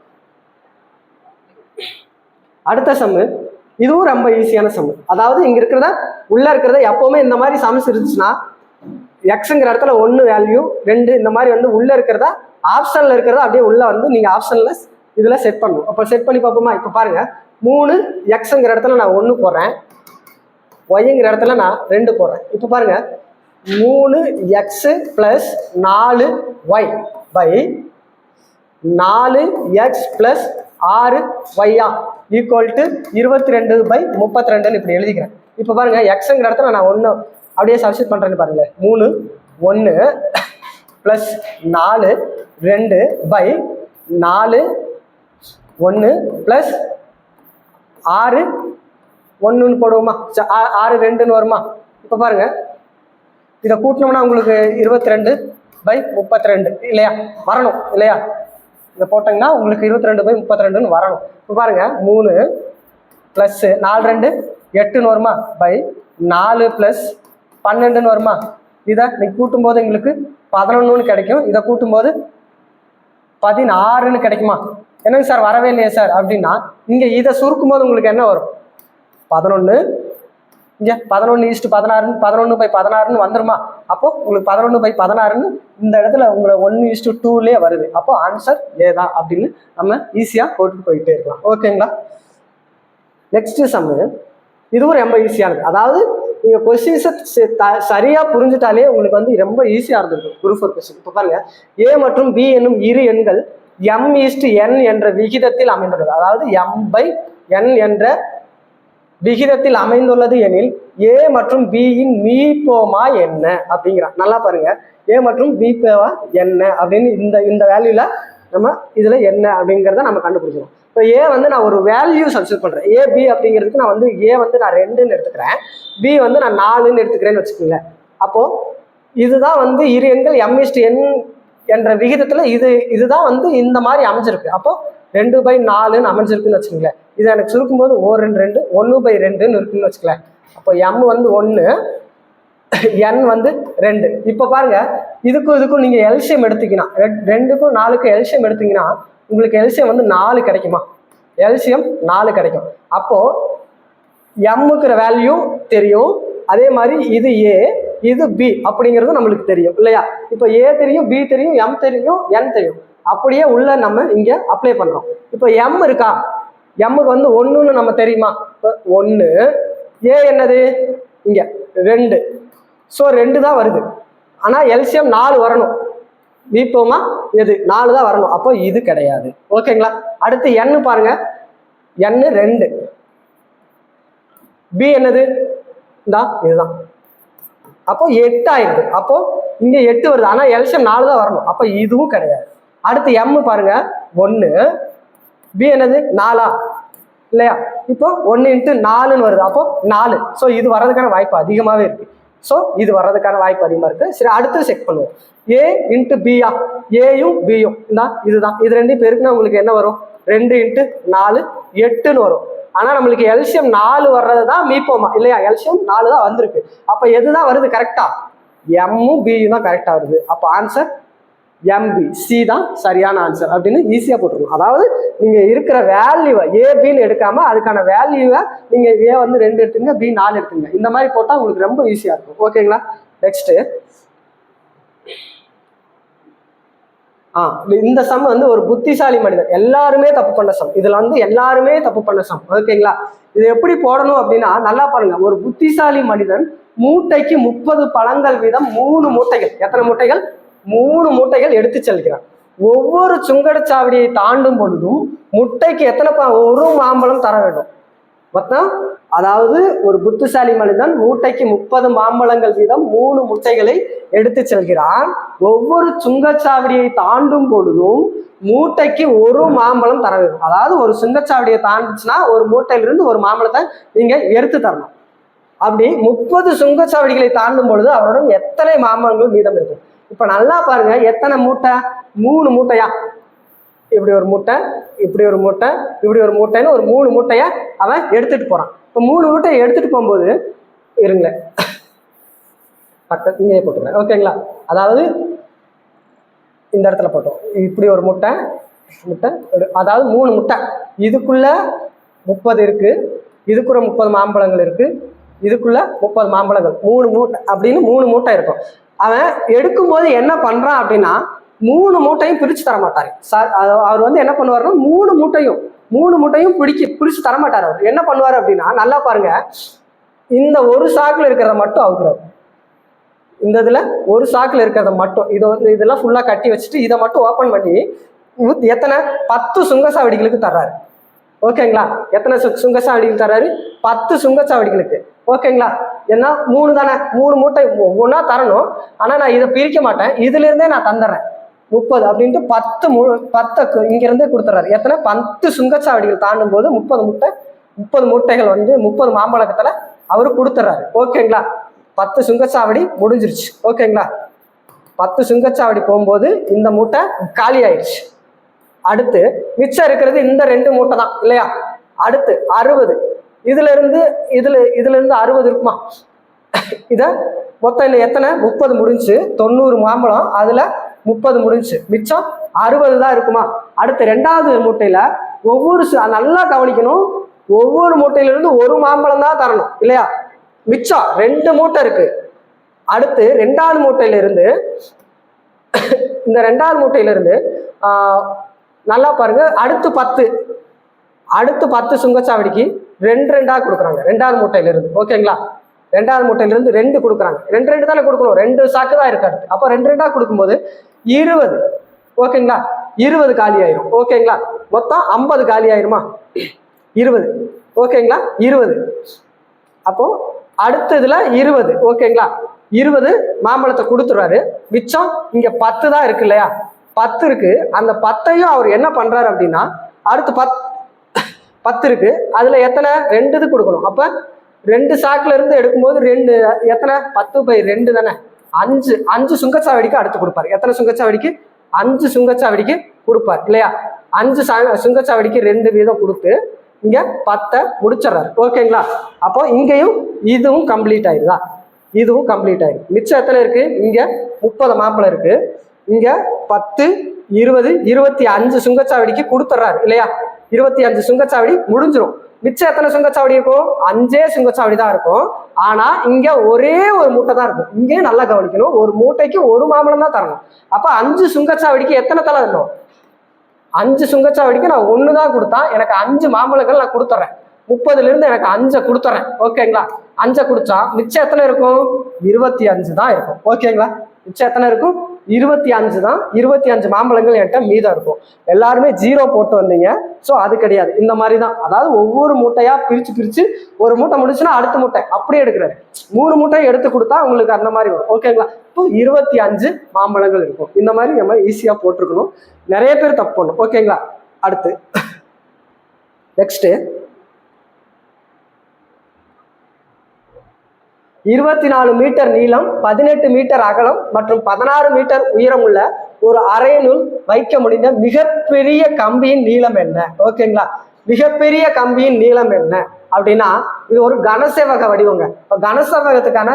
அடுத்த சம்மு, இதுவும் ரொம்ப ஈஸியான சம்மு. அதாவது இங்க உள்ள இருக்கிறத எப்பவுமே இந்த மாதிரி சம்ஸ் இருந்துச்சுன்னா எக்ஸுங்கிற இடத்துல 1 வேல்யூ 2 இந்த மாதிரி வந்து உள்ள இருக்கிறதா ஆப்ஷன்ல இருக்கிறதா அப்படியே உள்ள வந்து நீங்க ஆப்ஷன்ல இதுல செட் பண்ணணும். அப்ப செட் பண்ணி பார்ப்போமா? இப்ப பாருங்க, 3 எக்ஸுங்கிற இடத்துல நான் 1 போடுறேன், ஒய்ங்கிற இடத்துல நான் 2 போடுறேன். இப்ப பாருங்க, 3x + 4y by 4x + 6y equal to 22/32 இப்படி எழுதிக்கிறேன். இப்ப பாருங்க, எக்ஸுங்கிற இடத்துல நான் 1 அப்படியே சப்ஸ்டிட் பண்றேன்னு பாருங்க. 3 1 + 4 2 பை 4 1 + 6 1ன்னு போடுவோமா? 6 2ன்னு வருமா? இப்ப பாருங்க, இதை கூட்டினோம்னா உங்களுக்கு 22/32 இல்லையா? வரணும் இல்லையா? இதை போட்டீங்கன்னா உங்களுக்கு 22/32ன்னு வரணும். இப்போ பாருங்க, 3 + 4 2 8ன்னு வருமா? பை 4 + 12ன்னு வருமா? இதை நீங்க கூட்டும்போது எங்களுக்கு 11ன்னு கிடைக்கும். இதை கூட்டும்போது 16ன்னு கிடைக்குமா? என்னங்க சார் வரவே இல்லையே சார் அப்படின்னா, இங்க இதை சுருக்கும் போது உங்களுக்கு என்ன வரும்? 11. இங்க 11:16 11/16ன்னு வந்துருமா? அப்போ உங்களுக்கு 11/16ன்னு இந்த இடத்துல உங்களை 1:2 வருது. அப்போ ஆன்சர் ஏதான் அப்படின்னு நம்ம ஈஸியா போட்டு போயிட்டே இருக்கலாம். ஓகேங்களா? நெக்ஸ்ட் சம்மு, இதுவும் ரொம்ப ஈஸியானது. அதாவது நீங்க கொஸ்டின்ஸை சரியா புரிஞ்சுட்டாலே உங்களுக்கு வந்து ரொம்ப ஈஸியா இருந்திருக்கும் குரூப் 4 கொஸ்டின். இப்போ பாருங்க, ஏ மற்றும் பி என்னும் இரு எண்கள் m/n என்ற விகிதத்தில் அமைந்துள்ளது. அதாவது m/n என்ற விகிதத்தில் அமைந்துள்ளது எனில் ஏ மற்றும் பியின் மீப்போமா என்ன அப்படிங்கிறான். நல்லா பாருங்க, ஏ மற்றும் பிபோவா என்ன அப்படின்னு இந்த வேல்யூல நம்ம இதுல என்ன அப்படிங்கிறத நம்ம கண்டுபிடிக்கிறோம். இப்போ ஏ வந்து நான் ஒரு வேல்யூ சப்ஸ்டிட் பண்றேன். ஏ பி அப்படிங்கிறதுக்கு நான் வந்து ஏ வந்து நான் 2ன்னு எடுத்துக்கிறேன், பி வந்து நான் 4ன்னு எடுத்துக்கிறேன்னு வச்சுக்கோங்க. அப்போ இதுதான் வந்து இரு எண்கள் m/n என்ற விகிதத்துல இதுதான் வந்து இந்த மாதிரி அமைஞ்சிருக்கு. அப்போ 2/4ன்னு அமைஞ்சிருக்குன்னு வச்சுக்கோங்களேன். இதை எனக்கு சுருக்கும்போது 2 1/2ன்னு இருக்குன்னு வச்சுக்கலேன். அப்போ m வந்து 1, n வந்து 2. இப்போ பாருங்க, இதுக்கும் நீங்க எல்சியம் எடுத்தீங்கன்னா 2க்கும் 4க்கும் எல்சியம் எடுத்தீங்கன்னா உங்களுக்கு எல்சியம் வந்து 4 கிடைக்குமா? எல்சியம் 4 கிடைக்கும். அப்போ எம்முக்கிற வேல்யூ தெரியும், அதே மாதிரி இது ஏ இது பி அப்படிங்கிறது நம்மளுக்கு தெரியும் இல்லையா? இப்போ ஏ தெரியும், பி தெரியும், எம் தெரியும், என் தெரியும். அப்படியே உள்ள நம்ம இங்க அப்ளை பண்றோம். இப்போ எம் இருக்கா, எம்முக்கு வந்து 1ன்னு நம்ம தெரியுமா? 1. ஏ என்னது இங்க 2, ஸோ 2 தான் வருது. ஆனா எல்சியம் 4 வரணும். மீப்போமா எது 4 தான் வரணும். அப்போ இது கிடையாது. ஓகேங்களா? அடுத்து n பாருங்க, n 2, பி என்னது இதுதான். அப்போ 8 ஆயிடுது. அப்போ இங்க 8 வருது, ஆனா எல்சியம் 4 தான் வரணும். அப்போ இதுவும் கிடையாது. அடுத்து m பாருங்க 1, பி என்னது 4 இல்லையா? இப்போ 1 × 4ன்னு வருது. அப்போ 4. ஸோ இது வர்றதுக்கான வாய்ப்பு அதிகமாகவே இருக்கு. ஸோ இது வர்றதுக்கான வாய்ப்பு அதிகமாக இருக்கு. சரி, அடுத்து செக் பண்ணுவோம். ஏ × பியா, ஏயும் பியும் இதுதான். இது 2 பேருக்குன்னா உங்களுக்கு என்ன வரும்? 2 × 4 8ன்னு வரும். ஆனா நம்மளுக்கு எல்சியம் 4 வர்றது தான் மீப்போமா இல்லையா? எல்சியம் 4 தான் வந்திருக்கு. அப்ப எதுதான் வருது கரெக்டா? எம்மும் பியும் தான் கரெக்டா வருது. அப்போ ஆன்சர் எம்பி, சி தான் சரியான ஆன்சர் அப்படின்னு ஈஸியா போட்டுருக்கணும். அதாவது நீங்க இருக்கிற வேல்யூவை ஏபின்னு எடுக்காம அதுக்கான வேல்யூவை நீங்க ஏ வந்து 2 எடுத்துங்க, பி 4 எடுத்துங்க. இந்த மாதிரி போட்டா உங்களுக்கு ரொம்ப ஈஸியா இருக்கும். ஓகேங்களா? நெக்ஸ்ட் இந்த சம் வந்து ஒரு புத்திசாலி மனிதன் எல்லாருமே தப்பு பண்ண சம். இதுல வந்து எல்லாருமே தப்பு பண்ண சம். ஓகேங்களா? இது எப்படி போடணும் அப்படின்னா நல்லா பாருங்க. ஒரு புத்திசாலி மனிதன் மூட்டைக்கு 30 பழங்கள் வீதம் 3 மூட்டைகள், எத்தனை மூட்டைகள்? 3 மூட்டைகள் எடுத்து செல்கிறான். ஒவ்வொரு சுங்கடச்சாவடியை தாண்டும் பொழுதும் முட்டைக்கு எத்தனை ஒரு மாம்பழம் தர வேண்டும் மொத்தம். அதாவது ஒரு புத்திசாலி மனிதன் மூட்டைக்கு 30 மாம்பழங்கள் வீதம் 3 முட்டைகளை எடுத்து செல்கிறான். ஒவ்வொரு சுங்கச்சாவடியை தாண்டும் பொழுதும் மூட்டைக்கு ஒரு மாம்பழம் தர வேண்டும். அதாவது ஒரு சுங்கச்சாவடியை தாண்டுச்சுன்னா ஒரு மூட்டையிலிருந்து ஒரு மாம்பழத்தை நீங்க எடுத்து தரணும். அப்படி 30 சுங்கச்சாவடிகளை தாண்டும் பொழுது அவரிடம் எத்தனை மாம்பழங்கள் மீதம் இருக்கும்? இப்ப நல்லா பாருங்க, எத்தனை மூட்டை? 3 மூட்டையா? இப்படி ஒரு மூட்டை, இப்படி ஒரு மூட்டை, இப்படி ஒரு மூட்டைன்னு ஒரு 3 மூட்டைய அவன் எடுத்துட்டு போறான். இப்போ 3 மூட்டையை எடுத்துட்டு போகும்போது இருங்களேன், பக்கத்து இங்கே போட்டுக்கிறேன். ஓகேங்களா? அதாவது இந்த இடத்துல போட்டோம். இப்படி ஒரு முட்டை, அதாவது 3 முட்டை. இதுக்குள்ள 30 இருக்கு, இதுக்குள்ள 30 மாம்பழங்கள் இருக்கு, இதுக்குள்ள 30 மாம்பழங்கள், 3 மூட்டை அப்படின்னு 3 மூட்டை இருக்கும். அவன் எடுக்கும்போது என்ன பண்றான் அப்படின்னா 3 மூட்டையும் பிரிச்சு தர மாட்டாரு. அவர் வந்து என்ன பண்ணுவாருன்னா 3 மூட்டையும் பிரிச்சு தரமாட்டாரு. அவர் என்ன பண்ணுவாரு அப்படின்னா நல்லா பாருங்க, இந்த ஒரு சாக்குல இருக்கிறத மட்டும் அவுக்குறாரு. இந்த இதுல ஒரு சாக்குல இருக்கிறத மட்டும் இதெல்லாம் ஃபுல்லா கட்டி வச்சுட்டு இதை மட்டும் ஓப்பன் பண்ணி எத்தனை 10 சுங்கச்சாவடிகளுக்கு தர்றாரு. ஓகேங்களா? எத்தனை சுங்கச்சாவடிகள் தர்றாரு? 10 சுங்கச்சாவடிகளுக்கு. ஓகேங்களா? ஏன்னா 3 தானே, 3 மூட்டை ஒவ்வொன்றா தரணும். ஆனா நான் இதை பிரிக்க மாட்டேன், இதுல இருந்தே நான் தந்துடுறேன் 30 அப்படின்ட்டு 10 இங்க இருந்தே கொடுத்துறாரு. எத்தனை? 10 சுங்கச்சாவடிகள் தாண்டும் போது 30 மூட்டைகள் வந்து 30 மாம்பழத்துல அவரு கொடுத்துறாரு. ஓகேங்களா? 10 சுங்கச்சாவடி முடிஞ்சிருச்சு. ஓகேங்களா? 10 சுங்கச்சாவடி போகும்போது இந்த மூட்டை காலி ஆயிடுச்சு. அடுத்து மிச்சம் இருக்கிறது இந்த 2 மூட்டை தான் இல்லையா? அடுத்து 60, இதுல இருந்து 60 இருக்குமா? இத மொத்தம் எத்தனை? 30 முடிஞ்சு 90 மாம்பழம், அதுல 30 முடிஞ்சு, மிச்சம் 60 தான் இருக்குமா? அடுத்து 2வது மூட்டையில நல்லா கவனிக்கணும், ஒவ்வொரு மூட்டையிலிருந்து ஒரு மாம்பழம் தான் தரணும் இல்லையா? மிச்சம் 2 மூட்டை இருக்கு. அடுத்து 2வது மூட்டையில இருந்து இந்த 2வது மூட்டையில இருந்து நல்லா பாருங்க, அடுத்து 10 சுங்கச்சாவடிக்கு 2 கொடுக்குறாங்க 2வது மூட்டையில இருந்து. ஓகேங்களா? 2வது மூட்டையிலிருந்து 2 கொடுக்குறாங்க. 2 தானே கொடுக்கணும், 2 சாக்கு தான் இருக்காது. அப்போ 2 கொடுக்கும்போது 20. ஓகேங்களா, 20 காலி ஆயிரும். ஓகேங்களா, மொத்தம் 50 காலி ஆயிருமா, 20. ஓகேங்களா, 20. அப்போ அடுத்ததுல 20. ஓகேங்களா, 20 மாம்பழத்தை கொடுத்துறாரு. மிச்சம் இங்க 10 தான் இருக்கு இல்லையா, 10 இருக்கு. அந்த 10ஐயும் அவர் என்ன பண்றாரு அப்படின்னா, அடுத்து 10 இருக்கு, அதுல எத்தனை 2 இது கொடுக்கணும். அப்ப 2 சாக்குல இருந்து எடுக்கும்போது 2 எத்தனை 10/2 தானே, 5 சுங்கச்சாவடிக்கு அடுத்து கொடுப்பாரு. எத்தனை சுங்கச்சாவடிக்கு, 5 சுங்கச்சாவடிக்கு கொடுப்பார் இல்லையா. 5 சுங்கச்சாவடிக்கு 2 வீதம் கொடுத்து இங்க 10 முடிச்சிடறாரு. ஓகேங்களா, அப்போ இங்கேயும் இதுவும் கம்ப்ளீட் ஆயிருதா, இதுவும் கம்ப்ளீட் ஆயிரு. மிச்சம் எத்தனை இருக்கு, இங்க 30 மாம்பழம் இருக்கு. இங்க 10, 20, 25 சுங்கச்சாவடிக்கு கொடுத்துட்றாரு இல்லையா. 25 சுங்கச்சாவடி முடிஞ்சிடும். மிச்சம் எத்தனை சுங்கச்சாவடி இருக்கும், 5 சுங்கச்சாவடி தான் இருக்கும். ஆனா இங்க ஒரே ஒரு மூட்டை தான் இருக்கும். இங்கே நல்லா கவனிக்கணும், ஒரு மூட்டைக்கு ஒரு மாம்பழம் தான் தரணும். அப்ப 5 சுங்கச்சாவடிக்கு எத்தனை தலை வேணும், 5 சுங்கச்சாவடிக்கு நான் 1 தான் கொடுத்தா எனக்கு 5 மாம்பழங்கள் நான் கொடுத்துட்றேன். 30ல இருந்து எனக்கு 5 கொடுத்துறேன். ஓகேங்களா, 5 கொடுத்தா மிச்சம் எத்தனை இருக்கும், 25 தான் இருக்கும். ஓகேங்களா, மிச்சம் எத்தனை இருக்கும், 25 தான். 25 மாம்பழங்கள் என்கிட்ட மீதம் இருக்கும். எல்லாருமே 0 போட்டு வந்தீங்க. ஸோ அது கிடையாது, இந்த மாதிரி தான். அதாவது ஒவ்வொரு மூட்டையா பிரிச்சு ஒரு மூட்டை முடிச்சுன்னா அடுத்த மூட்டை அப்படியே எடுக்கிறாரு. 3 மூட்டையை எடுத்து கொடுத்தா உங்களுக்கு அந்த மாதிரி வரும். ஓகேங்களா, இப்போ 25 மாம்பழங்கள் இருக்கும். இந்த மாதிரி நம்ம ஈஸியா போட்டிருக்கணும். நிறைய பேர் தப்பு பண்ணும். ஓகேங்களா, அடுத்து நெக்ஸ்ட் 24 மீட்டர் நீளம், 18 மீட்டர் அகலம் மற்றும் 16 மீட்டர் உயரம் உள்ள ஒரு அறையினுள் வைக்க முடிந்த மிகப்பெரிய கம்பியின் நீளம் என்ன. ஓகேங்களா, மிகப்பெரிய கம்பியின் நீளம் என்ன அப்படின்னா, இது ஒரு கனசெவக வடிவங்க. இப்போ கனசெவகத்துக்கான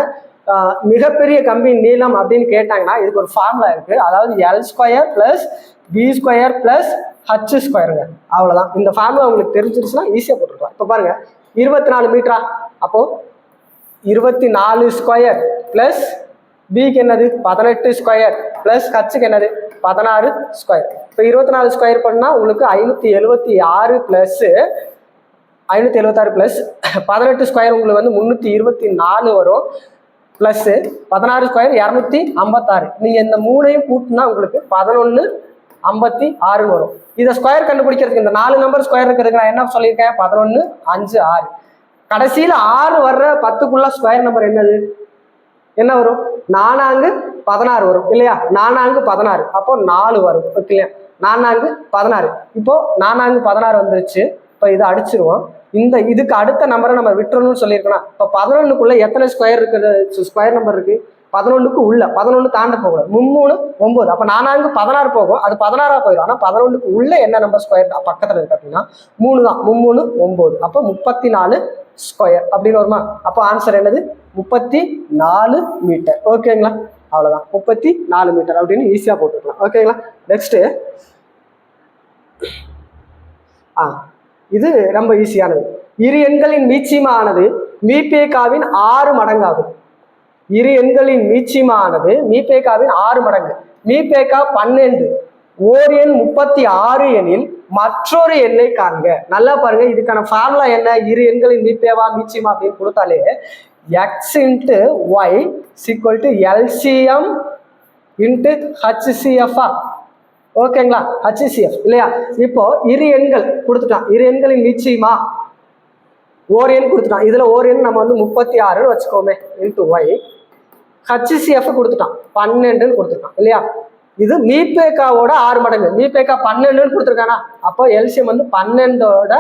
மிகப்பெரிய கம்பியின் நீளம் அப்படின்னு கேட்டாங்கன்னா இதுக்கு ஒரு ஃபார்முலா இருக்கு. அதாவது L² + B² + H²ங்க. அவ்வளவுதான். இந்த ஃபார்முலா உங்களுக்கு தெரிஞ்சிருச்சுன்னா ஈஸியா போட்டுருக்கலாம். இப்போ பாருங்க, 24 மீட்டரா, அப்போ 24² + பிக்கு என்னது 18² + ஹச்சுக்கு என்னது 16². இப்போ 24² பண்ணா உங்களுக்கு 576 + 18² உங்களுக்கு வந்து 324 வரும். ப்ளஸ் 16² 256. நீங்க இந்த 3ஐயும் கூட்டினா உங்களுக்கு 1156 வரும். இதை ஸ்கொயர் கண்டுபிடிக்கிறதுக்கு இந்த 4 நம்பர் ஸ்கொயர் இருக்கிறதுக்கு நான் என்ன சொல்லியிருக்கேன், 11, 5, 6. கடைசியில 6 வர்ற 10க்குள்ள ஸ்கொயர் நம்பர் என்னது, என்ன வரும், 4 16 வரும் இல்லையா. 4 16, அப்போ 4 வரும். ஓகே இல்லையா, 4 16. இப்போ 4 16 வந்துருச்சு. இப்போ இதை அடிச்சிருவோம். இதுக்கு அடுத்த நம்பரை நம்ம விட்டுறணும்னு சொல்லியிருக்கோம். இப்போ 11க்குள்ள எத்தனை ஸ்கொயர் இருக்குது, ஸ்கொயர் நம்பர் இருக்கு 11க்கு உள்ள, 11 தாண்ட போகணும். 3 9. அப்போ 4 16 போகும், அது 16 போயிடும். ஆனால் 11க்கு உள்ள என்ன நம்பர் ஸ்கொயர் பக்கத்தில் இருக்கு அப்படின்னா 3 தான். 3 9, அப்போ 34 ஸ்கொயர் அப்படின்னு வருமா. அப்போ ஆன்சர் என்னது, 34 மீட்டர். ஓகேங்களா, அவ்வளோதான், 34 மீட்டர் அப்படின்னு ஈஸியாக போட்டுக்கலாம். ஓகேங்களா, நெக்ஸ்ட் இது ரொம்ப ஈஸியானது. இரு எண்களின் மீச்சியமானது மீபேகாவின் 6 மடங்காகும். இரு எண்களின் மீச்சியமானது மீபேகாவின் 6 மடங்கு. மீபேகா 12, ஓர் எண் 36 எனில் மற்றொரு எண்ணை காண்க. நல்லா பாருங்க, இதுக்கான ஃபார்முலா என்ன, இரு எண்களின் மீபேவா மீச்சியமா அப்படின்னு கொடுத்தாலே x × y = LCM × HCF. ஓகேங்களா, HCF இல்லையா. இப்போ இரு எண்கள் கொடுத்துட்டான், இரு எண்களின் மீச்சியமா ஓர் எண் கொடுத்துட்டான். இதுல ஓர் எண் நம்ம வந்து 36 வச்சுக்கோமே × y. HCF கொடுத்துட்டான் 12 கொடுத்துட்டான் இல்லையா. இது மீபேகாவோட 6 மடங்கு. மீபேகா 12 கொடுத்துருக்கானா, அப்போ எல்சிஎம் வந்து 12ஓட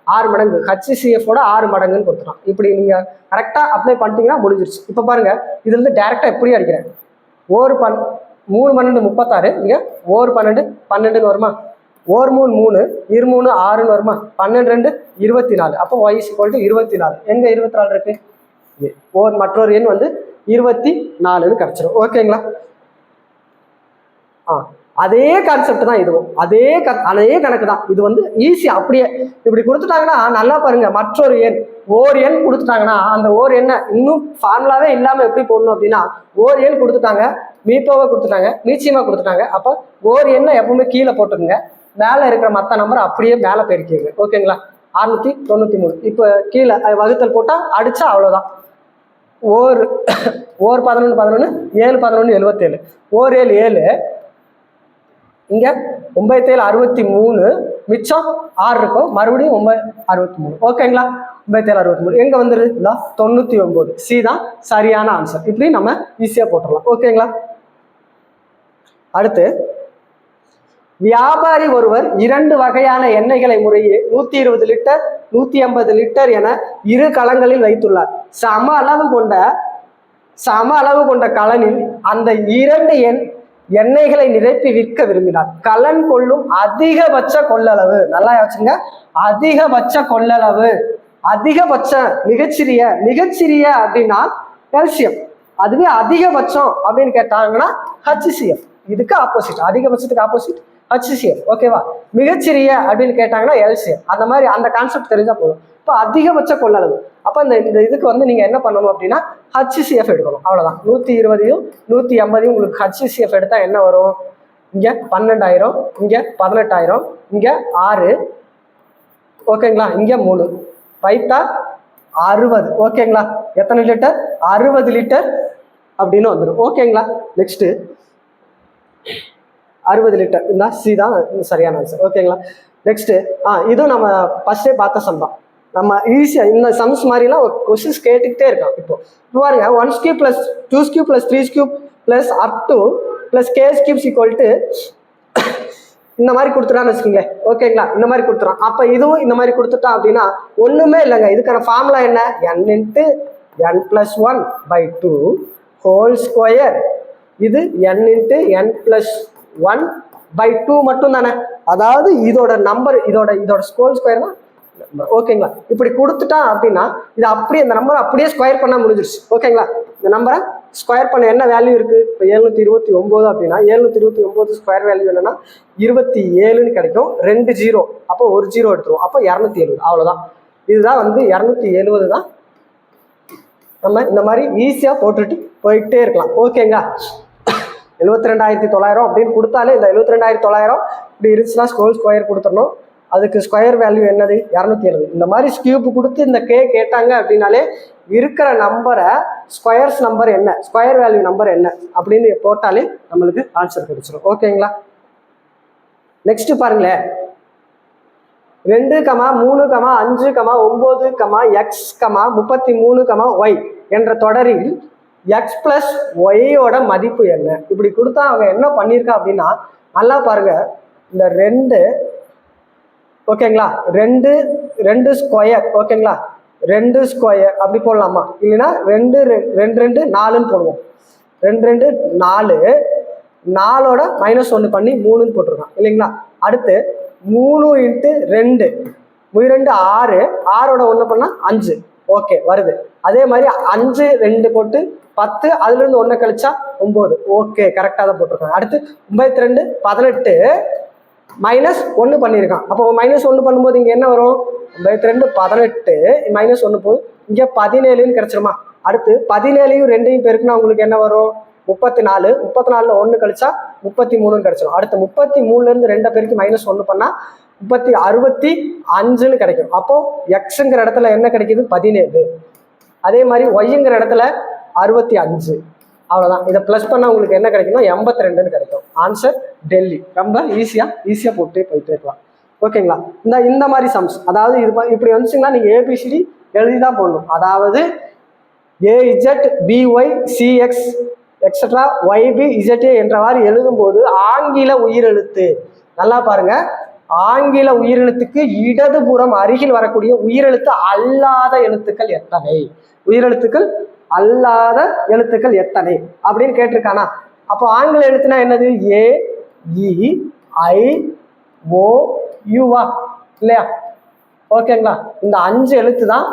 6 மடங்கு, HCF-ஓட 6 மடங்குன்னு கொடுத்துட்டான். இப்படி நீங்க கரெக்டா அப்ளை பண்ணிட்டீங்கன்னா முடிஞ்சிருச்சு. இப்போ பாருங்க, இதுல இருந்து டைரக்டா எப்படி அடிக்கிறேன், 3 12 36, இங்க 12 12 வருமா, 3 3 23 6 வருமா, 12 24. அப்போ y = 24. எங்க 24 இருக்கு, மற்றொரு எண் வந்து 24ன்னு கிடைச்சிடும். ஓகேங்களா, அதே கான்செப்ட் தான் இதுவும், அதே கணக்கு தான். இது வந்து ஈஸி. அப்படியே இப்படி கொடுத்துட்டாங்கன்னா நல்லா பாருங்க, மற்றொரு எண் ஓர் எண் கொடுத்துட்டாங்கன்னா அந்த ஓர் எண்ணை இன்னும் ஃபார்முலாவே இல்லாம எப்படி போடணும் அப்படின்னா, ஓர் எண் கொடுத்துட்டாங்க, மீப்போவை கொடுத்துட்டாங்க, மீச்சியமா கொடுத்துட்டாங்க. அப்போ ஓர் எண்ணை எப்பவுமே கீழே போட்டுருங்க, மேலே இருக்கிற மற்ற நம்பர் அப்படியே மேலே பெருக்கிடுங்க. ஓகேங்களா, 693. இப்போ கீழே வகுத்தல் போட்டா அடிச்சா அவ்வளோதான். ஓர் 11 11 7 11 77 ஓர் 7 7 இங்க 9 7 63 மிச்சம் 6 இருக்கும் மறுபடியும் 63 ஓகேங்களா 9 7 63 எங்க வந்துருது 99 சி தான் சரியான ஆன்சர். இப்படி நம்ம ஈஸியா போட்டுடலாம் ஓகேங்களா. அடுத்து வியாபாரி ஒருவர் 2 வகையான எண்ணெய்களை முறையே 120 லிட்டர் 150 லிட்டர் என 2 கலங்களில் வைத்துள்ளார். சம அளவு கொண்ட கலனில் அந்த 2 எண்ணெய்களை நிரப்பி விற்க விரும்பினார். கலன் கொள்ளும் அதிகபட்ச கொள்ளளவு நல்லா வச்சுங்க. அதிகபட்ச கொள்ளளவு அதிகபட்ச மிகச்சிறிய அப்படின்னா கால்சியம். அதுவே அதிகபட்சம் அப்படின்னு கேட்டாங்கன்னா HCl. இதுக்கு ஆப்போசிட், அதிகபட்சத்துக்கு ஆப்போசிட் HCl ஓகேவா. மிகச்சிறிய அப்படின்னு கேட்டாங்கன்னா LCl. அந்த மாதிரி அந்த கான்செப்ட் தெரிஞ்சா போதும். இப்போ அதிகபட்ச கொள்ளளவு அப்போ இந்த இதுக்கு வந்து நீங்க என்ன பண்ணணும் அப்படின்னா HCF எடுக்கணும் அவ்வளவுதான். 120யும் 150யும் உங்களுக்கு HCF எடுத்தா என்ன வரும்? இங்க 12,000, இங்க 18,000, இங்க 6 ஓகேங்களா, இங்க 3 வைத்தா 60 ஓகேங்களா. எத்தனை லிட்டர்? 60 லிட்டர் அப்படின்னு வந்துடும் ஓகேங்களா. நெக்ஸ்ட் 60 லிட்டர் இந்த சி தான் சரியான ஆன்சர் ஓகேங்களா. நெக்ஸ்ட் இதுவும் நம்ம ஃபர்ஸ்டே பார்த்த சம் தான். நம்ம ஈஸியா இந்த சம்ஸ் மாதிரிலாம் கொஸ்டின்ஸ் கேட்டுக்கிட்டே இருக்கோம். இப்போ பாருங்க 1 cube plus 2 cube plus 3 cube plus up to plus k cubes equal to இந்த மாதிரி கொடுத்துட்டான்னு வச்சுக்கோங்களேன் ஓகேங்களா. இந்த மாதிரி கொடுத்துறான். அப்ப இதுவும் இந்த மாதிரி கொடுத்துட்டான் அப்படின்னா ஒண்ணுமே இல்லைங்க. இதுக்கான ஃபார்முலா என்ன? n into n plus 1 by 2 whole square. இது n into n plus 1 by 2 மட்டும் தானே. அதாவது இதோட நம்பர் இதோட ஸ்கொயர் ஸ்கொயர் தான் ஓகேங்களா. இப்படி கொடுத்துட்டான் அப்படின்னா இது அப்படியே இந்த நம்பரை அப்படியே ஸ்கொயர் பண்ண முடிஞ்சிருச்சு ஓகேங்களா. இந்த நம்பரை ஸ்கொயர் பண்ண என்ன வேல்யூ இருக்கு? இப்போ 729 அப்படின்னா 729 ஸ்கொயர் வேல்யூ என்னன்னா 27ன்னு கிடைக்கும். 2 0 அப்போ 1 0 எடுத்துருவோம். அப்போ 270 அவ்வளவுதான். இதுதான் வந்து 270 தான். நம்ம இந்த மாதிரி ஈஸியா போட்டுட்டு போயிட்டே இருக்கலாம் ஓகேங்களா. 72,900 அப்படின்னு கொடுத்தாலே இந்த 72,900 இப்படி இருந்துச்சுன்னா ஸ்கொயர் கொடுத்துடணும். அதுக்கு ஸ்கொயர் வேல்யூ என்னது? 270. இந்த மாதிரி கியூப் கொடுத்து இந்த கேட்டாங்க அப்படின்னாலே இருக்கிற நம்பரை ஸ்கொயர்ஸ் நம்பர் என்ன, ஸ்கொயர் வேல்யூ நம்பர் என்ன அப்படின்னு போட்டாலே நம்மளுக்கு ஆன்சர் கிடைச்சிடும் ஓகேங்களா. நெக்ஸ்ட் பாருங்களேன் 2, 3, 5, 9, x, 33, y என்ற தொடரில் x plus y-யோட மதிப்பு என்ன? இப்படி கொடுத்தா அவங்க என்ன பண்ணியிருக்கா அப்படின்னா நல்லா பாருங்க. இந்த 2 ஓகேங்களா, 2 ஸ்கொயர் ஓகேங்களா, 2 ஸ்கொயர் அப்படி போடலாமா? இல்லைன்னா 2 2 4ன்னு போடுவோம். 2 2 4 4ஓட -1 பண்ணி 3ன்னு போட்டிருக்கான் இல்லைங்களா. அடுத்து 3 × 2 2 6 6ஓட 1 பண்ணா 5 ஓகே வருது. அதே மாதிரி 5 2 போட்டு 10 அதுல இருந்து 1 கழிச்சா 9 ஓகே கரெக்டா தான் போட்டிருக்காங்க. அடுத்து 92 18 -1 பண்ணியிருக்கான். அப்போ -1 பண்ணும்போது இங்க என்ன வரும்? 92 18 -1 போதும் இங்க 17ன்னு கிடைச்சிருமா. அடுத்து 17யும் 2யும் பெருக்குனா உங்களுக்கு என்ன வரும்? 34 34ல 1 கழிச்சா 33ன்னு கிடைச்சிடும். அடுத்து 33ல இருந்து 2 பெருக்கி -1 பண்ணா 65ன்னு கிடைக்கும். அப்போ எக்ஸுங்கிற இடத்துல என்ன கிடைக்குது? 17. அதே மாதிரி ஒய்ங்கிற இடத்துல 65 அவ்வளவுதான். இதை பிளஸ் பண்ணா உங்களுக்கு என்ன கிடைக்கும்னா 82ன்னு கிடைக்கும். ஆன்சர் டெல்லி. ரொம்ப ஈஸியா போட்டு போயிட்டே இருக்கலாம் ஓகேங்களா. இந்த மாதிரி சம்ஸ் அதாவது இது இப்படி வந்துச்சுன்னா நீங்க ABCD எழுதிதான் போடணும். அதாவது AZ BY CX extra YB ZA என்றவாறு எழுதும் போது ஆங்கில உயிரெழுத்து நல்லா பாருங்க. ஆங்கில உயிரெழுத்துக்கு இடதுபுறம் அருகில் வரக்கூடிய உயிரெழுத்து அல்லாத எழுத்துக்கள் எத்தனை? உயிரெழுத்துக்கள் அல்லாத எழுத்துக்கள் எத்தனை அப்படின்னு கேட்டிருக்கானா. அப்போ ஆங்கில எழுத்துனா என்னது? AEIOU இல்லையா ஓகேங்களா. இந்த 5 எழுத்து தான்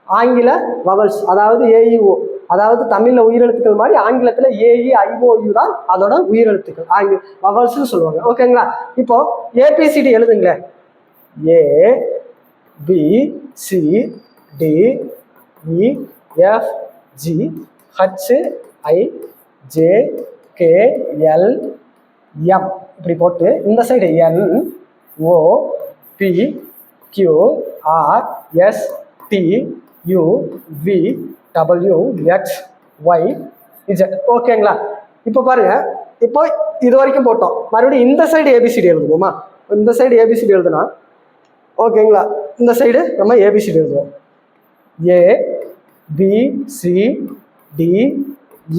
ஆங்கில வவல்ஸ், அதாவது AEO. அதாவது தமிழ்ல உயிரெழுத்துக்கள் மாதிரி ஆங்கிலத்துல AEIOU தான் அதோட உயிரெழுத்துக்கள், ஆங்கில வவல்ஸ்னு சொல்லுவாங்க ஓகேங்களா. இப்போ ABCD எழுதுங்களேன். ABCDEFGHIJKLM இப்படி போட்டு இந்த side NOPQRSTUV W X Y Z. ஓகேங்களா? இப்போ பாருங்க, இப்போ இது வரைக்கும் போட்டோம். மறுபடியும் இந்த சைடு ஏபிசிடி எழுதுவோமா? இந்த சைடு ஏபிசிடி எழுதுனா ஓகேங்களா, இந்த சைடு நம்ம ஏபிசிடி எழுதுவோம். A B C D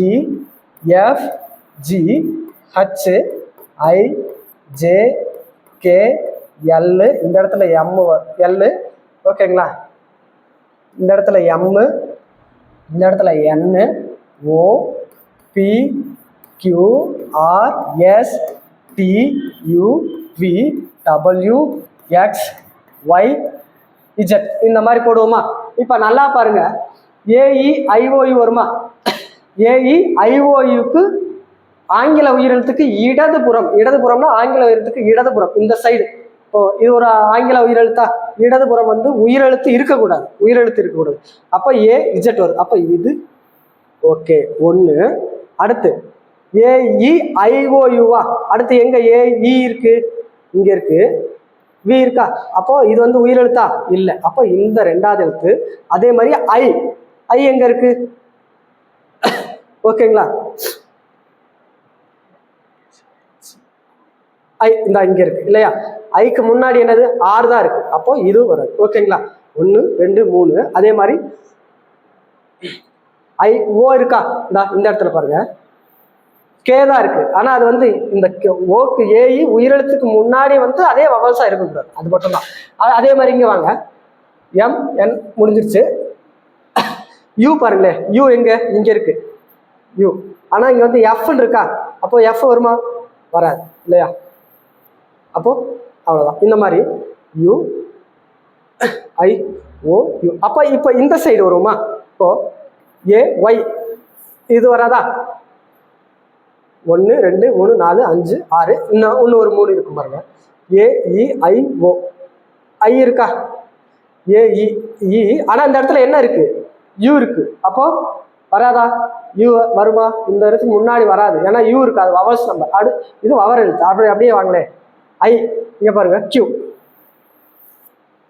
E F G H I J K L, இந்த இடத்துல எம் எல். ஓகேங்களா? இந்த இடத்துல எம், இந்த இடத்துல N, O P Q R S T U V W X Y Z இந்த மாதிரி போடுவோமா? இப்போ நல்லா பாருங்க, ஏஇ ஐஓயு வருமா? ஏஇ ஐஓயுக்கு ஆங்கில உயிரெழுத்துக்கு இடதுபுறம், இடதுபுறம்னா ஆங்கில உயிரெழுத்துக்கு இடதுபுறம் இந்த சைடு. இப்போ இது ஒரு ஆங்கில உயிரெழுத்தா? இடதுபுறம் வந்து உயிரெழுத்து இருக்கக்கூடாது, உயிரெழுத்து இருக்கக்கூடாது. அப்போ ஏ இஜெட் வருது. அப்போ இது ஓகே ஒன்று. அடுத்து ஏஇ ஐஓயுவா? அடுத்து எங்க ஏஇ இருக்கு? இங்க இருக்கு. வி இருக்கா? அப்போ இது வந்து உயிரெழுத்தா? இல்லை. அப்போ இந்த ரெண்டாவது எழுத்து. அதே மாதிரி ஐ, ஐ எங்க இருக்கு? ஓகேங்களா? ஐ இந்த இங்க இருக்கு இல்லையா? ஐக்கு முன்னாடி என்னது? ஆறு தான் இருக்கு. அப்போ இது வராது. ஓகேங்களா? 1 2 3. அதே மாதிரி ஐ ஓ இருக்கா? இந்த இடத்துல பாருங்க, கே தான் இருக்கு. ஆனா அது வந்து இந்த ஓக்கு ஏஇ உயிரெழுத்துக்கு முன்னாடி வந்து அதே வவல்ஸா இருக்கக்கூடாது, அது மட்டும் தான். அதே மாதிரி இங்க வாங்க, எம் என் முடிஞ்சிருச்சு. யூ பாருங்களேன், யூ எங்க? இங்க இருக்கு யூ. ஆனா இங்க வந்து எஃப் இருக்கா? அப்போ எஃப் வருமா? வராது இல்லையா? அப்போ அவ்வளவுதான். இந்த மாதிரி யூ ஐ ஓ யூ. அப்போ இப்போ இந்த சைடு வருமா? இப்போ ஏ ஒய் இது வராதா? 1 2 3 4 5 6, இன்னும் ஒரு 3 இருக்கும் பாருங்க. ஏஇ ஐ ஓ, ஐ இருக்கா? ஏஇ இ. ஆனா இந்த இடத்துல என்ன இருக்கு? யூ இருக்கு. அப்போ வராதா? யூ வருமா? இந்த இடத்துக்கு முன்னாடி வராது, ஏன்னா யூ இருக்கு, அது வவல்ஸ் நம்பர். இது வவர் எழுத்து. அப்படியே வாங்களே. ஐ இங்க பாருங்க, கியூ,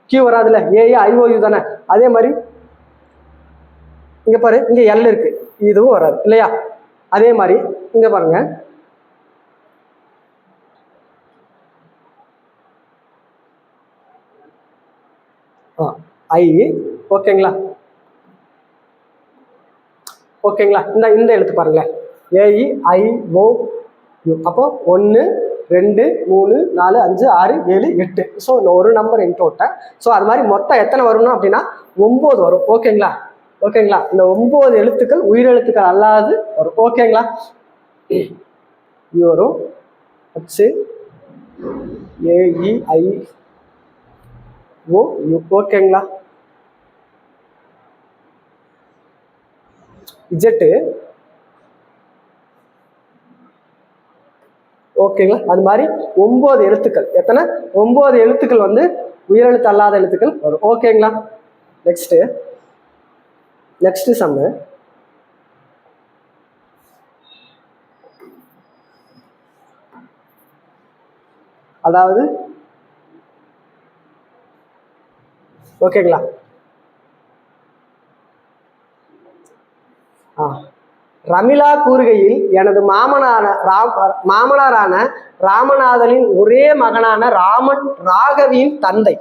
கியூ வராதுல்ல, ஏஇ ஐஓயு தானே. அதே மாதிரி இங்க பாரு, இங்க எல் இருக்கு, இதுவும் வராது இல்லையா? அதே மாதிரி இங்க பாருங்க, ஐ. ஓகேங்களா? ஓகேங்களா? இந்த எழுத்து பாருங்களேன், ஏஇ ஐ ஓ யூ. அப்போ 1 2 3 4 5 6 7 8. ஸோ ஒரு நம்பர் இன்ட்டு விட்டேன். ஸோ அது மாதிரி மொத்தம் எத்தனை வரும்னா அப்படின்னா 9 வரும். ஓகேங்களா? ஓகேங்களா? இந்த 9 எழுத்துக்கள் உயிரெழுத்துக்கள் அல்லாது வரும். ஓகேங்களா? வரும் ஹச் ஏஇ ஐ ஓ யூ. ஓகேங்களா? இஜெட்டு. ஓகேங்களா? அது மாதிரி 9 எழுத்துக்கள். எத்தனை? 9 எழுத்துக்கள் வந்து உயிரெழுத்து அல்லாத எழுத்துக்கள் வரும். ஓகேங்களா? நெக்ஸ்ட் சம்மு. அதாவது ஓகேங்களா, ரமிளா கூறுகையில் எனது மாமனாரான ராமநாதனின் ஒரே மகனான ராகவியின் தந்தை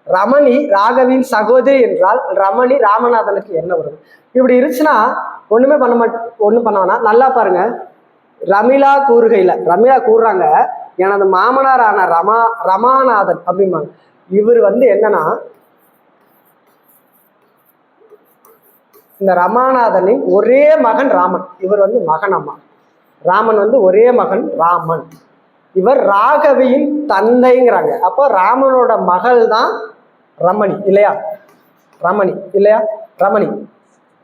ரமணி ராகவியின் சகோதரி என்றால் ரமணி ராமநாதனுக்கு என்ன வரும்? இப்படி இருந்துச்சுன்னா ஒண்ணுமே ஒண்ணும் பண்ண வேணாம். நல்லா பாருங்க, ரமிளா கூறுறாங்க எனது மாமனாரான ரமாநாதன் அப்படிம்பாங்க. இவர் வந்து என்னன்னா, இந்த ரமாநாதனின் ஒரே மகன் ராமன். இவர் வந்து மகன். அம்மா ராமன் வந்து ஒரே மகன் ராமன். இவர் ராகவியின் தந்தைங்கிறாங்க. அப்போ ராமனோட மகள் தான் ரமணி இல்லையா?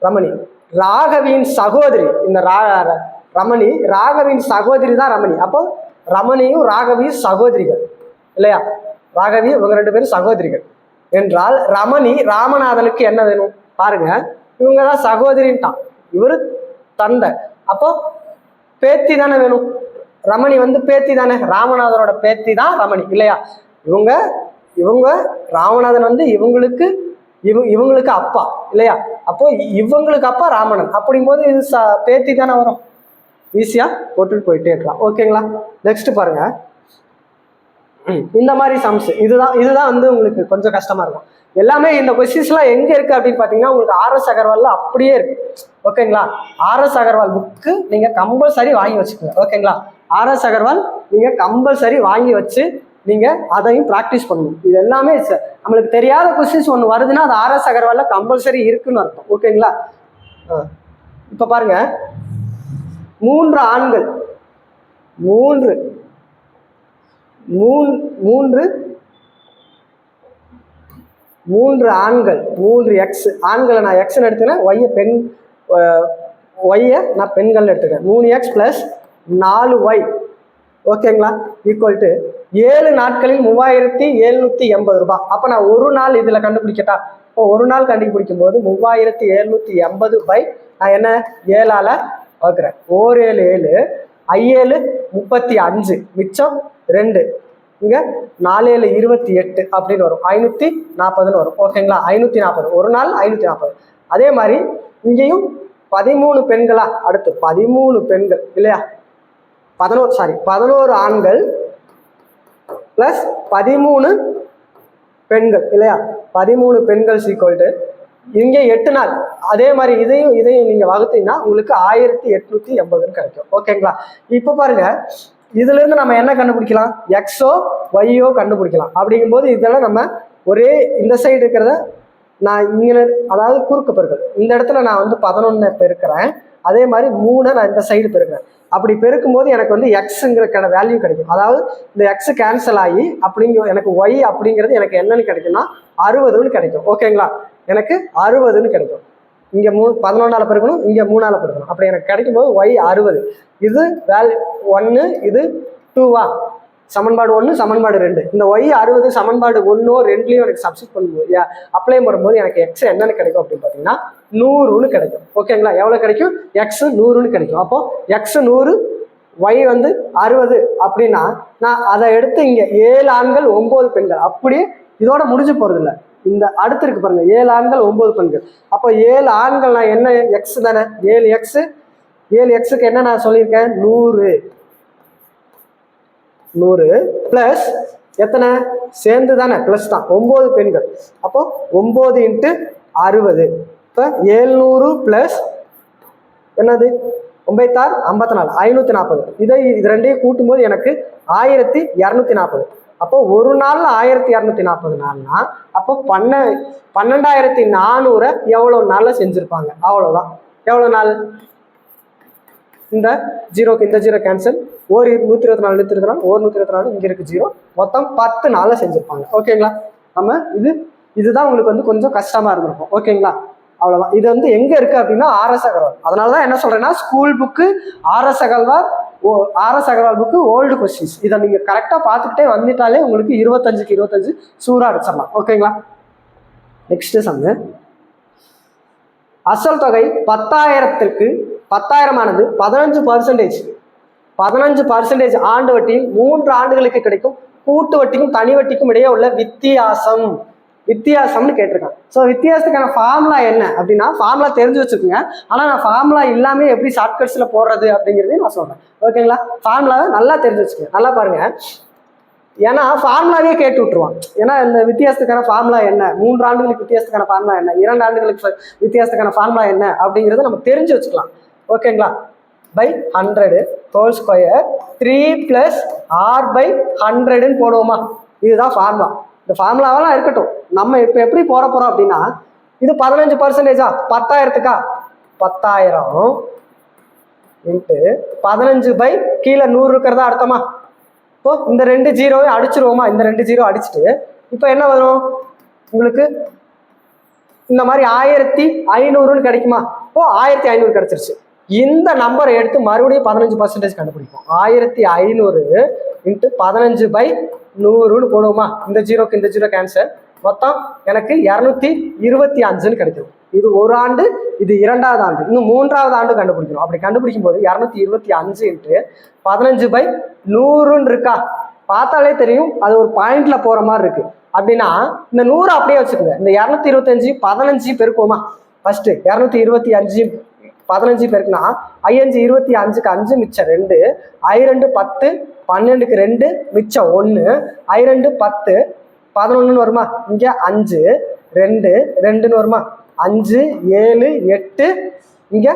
ரமணி ராகவியின் சகோதரி. இந்த ரமணி ராகவியின் சகோதரி தான் ரமணி. அப்போ ரமணியும் ராகவியும் சகோதரிகள் இல்லையா? ராகவி இவங்க 2 பேரும் சகோதரிகள் என்றால் ரமணி ராமநாதனுக்கு என்ன வேணும் பாருங்க. இவங்க தான் சகோதரின்ட்டான், இவரு தந்தை. அப்போ பேத்தி தானே வேணும். ரமணி வந்து பேத்தி தானே, ராமநாதனோட பேத்தி தான் ரமணி இல்லையா? இவங்க ராமநாதன் வந்து இவங்களுக்கு அப்பா இல்லையா? அப்போ இவங்களுக்கு அப்பா ராமணன் அப்படிங்கும்போது இது பேத்தி தானே வரும், ஈஸியா போட்டுட்டு போயிட்டே இருக்கலாம். ஓகேங்களா? நெக்ஸ்ட் பாருங்க, இந்த மாதிரி சம்ஸ் இதுதான் வந்து உங்களுக்கு கொஞ்சம் கஷ்டமா இருக்கும். எல்லாமே இந்த கொஸ்டின்ஸ்லாம் எங்க இருக்கு அப்படின்னு பாத்தீங்கன்னா உங்களுக்கு ஆர்எஸ் அகர்வால்ல அப்படியே இருக்கு. ஓகேங்களா? ஆர்எஸ் அகர்வால் புக்கு நீங்க கம்பல்சரி வாங்கி வச்சுக்கோங்க. ஓகேங்களா? ஆர்எஸ் அகர்வால் நீங்க கம்பல்சரி வாங்கி வச்சு நீங்க அதையும் ப்ராக்டிஸ் பண்ணணும். இது எல்லாமே நம்மளுக்கு தெரியாத கொஸ்டின்ஸ் ஒன்று வருதுன்னா அது ஆர்எஸ் அகர்வால்ல கம்பல்சரி இருக்குன்னு அர்த்தம். ஓகேங்களா? இப்ப பாருங்க, 3 ஆண்கள், 3 ஆண்கள், 3 எக்ஸ் ஆண்களை நான் எக்ஸ்ன்னு எடுத்துக்கிறேன், ஒய்யை நான் பெண்கள் எடுத்துக்கிறேன். 3x + 4y ஓகேங்களா ஈக்குவல் டு 7 நாட்களில் 3780 ரூபாய். அப்போ நான் ஒரு நாள் இதில் கண்டுபிடிக்கட்டா? இப்போ ஒரு நாள் கண்டுபிடிக்கும் போது 3780 நான் என்ன 7ஆல் வகுக்கிறேன். 4 7 7 5 35 மிச்சம் 2 இங்கே 4 7 28 அப்படின்னு வரும், 540 வரும். ஓகேங்களா? 540 ஒரு நாள் 540. அதே மாதிரி இங்கேயும் 13 பெண்களா, அடுத்து 13 பெண்கள் இல்லையா, 11 ஆண்கள் பிளஸ் 13 பெண்கள் இல்லையா, 13 பெண்கள் ஈக்குவல் டு இங்கே 8 நாள். அதே மாதிரி இதையும் நீங்க வகுத்தீங்கன்னா உங்களுக்கு 1880 கிடைக்கும். ஓகேங்களா? இப்போ பாருங்க, இதுல இருந்து நம்ம என்ன கண்டுபிடிக்கலாம், எக்ஸோ ஒய்யோ கண்டுபிடிக்கலாம். அப்படிங்கும்போது இதெல்லாம் நம்ம ஒரே இந்த சைடு இருக்கிறத நான் இங்கே, அதாவது குறுக்கு பெருக்கல், இந்த இடத்துல நான் வந்து 11 பெருக்கிறேன், அதே மாதிரி 3 நான் இந்த சைடு பெருக்கிறேன். அப்படி பெருக்கும் போது எனக்கு வந்து எக்ஸுங்கிறக்கான வேல்யூ கிடைக்கும். அதாவது இந்த எக்ஸ் கேன்சல் ஆகி எனக்கு ஒய் அப்படிங்கிறது எனக்கு என்னன்னு கிடைக்கும்னா 60ன்னு கிடைக்கும். ஓகேங்களா? எனக்கு 60ன்னு கிடைக்கும். இங்கே 11ஆல் பெருக்கணும், இங்கே 3ஆல் பெருக்கணும். அப்படி எனக்கு கிடைக்கும் போது ஒய் 60. இது வேல்யூ 1, இது 2வா, சமன்பாடு 1 சமன்பாடு 2. இந்த ஒய் 60 சமன்பாடு 1 2லையும் எனக்கு சப்ஸ்டிட் பண்ணும்போது அப்ளை பண்ணும்போது எனக்கு எக்ஸ் என்னன்னு கிடைக்கும் அப்படின்னு பார்த்தீங்கன்னா 100ன்னு கிடைக்கும். ஓகேங்களா? எவ்வளோ கிடைக்கும், எக்ஸ் 100ன்னு கிடைக்கும். அப்போ எக்ஸ் 100 ஒய் வந்து 60 அப்படின்னா நான் அதை எடுத்து இங்கே 7 ஆண்கள் 9 பெண்கள் அப்படியே இதோட முடிஞ்சு போறது இல்லை. இந்த அடுத்து இருக்கு பாருங்க, 7 ஆண்கள் 9 பெண்கள். அப்போ 7 ஆண்கள் நான் என்ன எக்ஸ் தானே, 7 எக்ஸுக்கு என்ன நான் சொல்லியிருக்கேன், 100 பிளஸ் எத்தனை சேர்ந்து தானே பிளஸ் தான் 9 பெண்கள். அப்போ 9 × 60. இப்போ 700 பிளஸ் என்னது 9 54 540. இது ரெண்டையும் கூட்டும் போது எனக்கு 1240. அப்போ ஒரு நாள்ல 1240 நாள்னா அப்போ 12400 எவ்வளவு நாள்ல செஞ்சிருப்பாங்க, அவ்வளவுதான். எவ்வளவு நாள், இந்த ஜீரோக்கு இந்த ஜீரோ கேன்சல், ஒரு 124 124 இங்க இருக்கு 0, மொத்தம் 10 நாள்ல செஞ்சிருப்பாங்க. ஓகேங்களா? நம்ம இதுதான் உங்களுக்கு வந்து கொஞ்சம் கஷ்டமா இருந்திருக்கும். ஓகேங்களா? அவ்வளவுதான். இது வந்து எங்க இருக்கு அப்படின்னா ஆர்எஸ் அகர்வால். அதனாலதான் என்ன சொல்றேன்னா school book RS Agarwal book old questions. இதை நீங்க கரெக்டா பார்த்துக்கிட்டே வந்துட்டாலே உங்களுக்கு 25க்கு 25 சூறா அடிச்சிடலாம். ஓகேங்களா? நெக்ஸ்ட் சம்மு, அசல் தொகை 10,000 ஆனது 15% ஆண்டு வட்டியில் 3 ஆண்டுகளுக்கு கிடைக்கும் கூட்டு வட்டிக்கும் தனி வட்டிக்கும் இடையே உள்ள வித்தியாசம்னு கேட்டிருக்காங்க. ஸோ வித்தியாசத்துக்கான ஃபார்முலா என்ன அப்படின்னா, ஃபார்முலா தெரிஞ்சு வச்சுக்கோங்க. ஆனால் நான் ஃபார்முலா இல்லாம எப்படி ஷார்ட்கட்ஸ்ல போடுறது அப்படிங்கிறதையும் நான் சொல்றேன். ஓகேங்களா? ஃபார்முலாவை நல்லா தெரிஞ்சு வச்சுக்கோங்க. நல்லா பாருங்க, ஏன்னா ஃபார்முலாவே கேட்டு விட்டுருவான். ஏன்னா இந்த வித்தியாசத்துக்கான ஃபார்முலா என்ன, 3 ஆண்டுகளுக்கு வித்தியாசத்துக்கான ஃபார்முலா என்ன, 2 ஆண்டுகளுக்கு வித்தியாசத்துக்கான ஃபார்முலா என்ன அப்படிங்கிறத நம்ம தெரிஞ்சு வச்சுக்கலாம். ஓகேங்களா? by 100 whole square 3 plus r by 100ன்னு போடுவோமா, இதுதான் ஃபார்முலா. இந்த ஃபார்முலாவெல்லாம் இருக்கட்டும். நம்ம இப்போ எப்படி போட போறோம் அப்படின்னா, இது 15%, 10,000க்கா 10,000 இன்ட்டு 15 கீழே 100 இருக்கிறதா அர்த்தமா. இப்போ இந்த 2 ஜீரோவை அடிச்சிருவோமா, இந்த 2 ஜீரோ அடிச்சுட்டு இப்போ என்ன வரும் உங்களுக்கு, இந்த மாதிரி 1500ன்னு கிடைக்குமா. இப்போ 1500 கிடைச்சிருச்சு. இந்த நம்பரை எடுத்து மறுபடியும் 15% கண்டுபிடிப்போம். 1500 இன்ட்டு 15/100ன்னு போடுவோமா, இந்த ஜீரோக்கு இந்த ஜீரோ கேன்சல், மொத்தம் எனக்கு 225ன்னு கிடைக்கும். இது ஒரு ஆண்டு, இது 2வது ஆண்டு, இன்னும் 3வது ஆண்டு கண்டுபிடிக்கணும். அப்படி கண்டுபிடிக்கும் போது 225 இன்ட்டு 15/100ன்னு இருக்கா, பார்த்தாலே தெரியும் அது ஒரு பாயிண்ட்ல போற மாதிரி இருக்கு. அப்படின்னா இந்த 100 அப்படியே வச்சுக்கோங்க. இந்த 225 15 பெருக்குவோமா, ஃபர்ஸ்ட் 225 15 பேருக்குன்னா I5 25க்கு 5 மிச்சம் 2, I2 10 12க்கு 2 மிச்சம் 1, I2 10 11ன்னு வருமா, இங்க 5 2 2ன்னு வருமா, 5 7 8 இங்க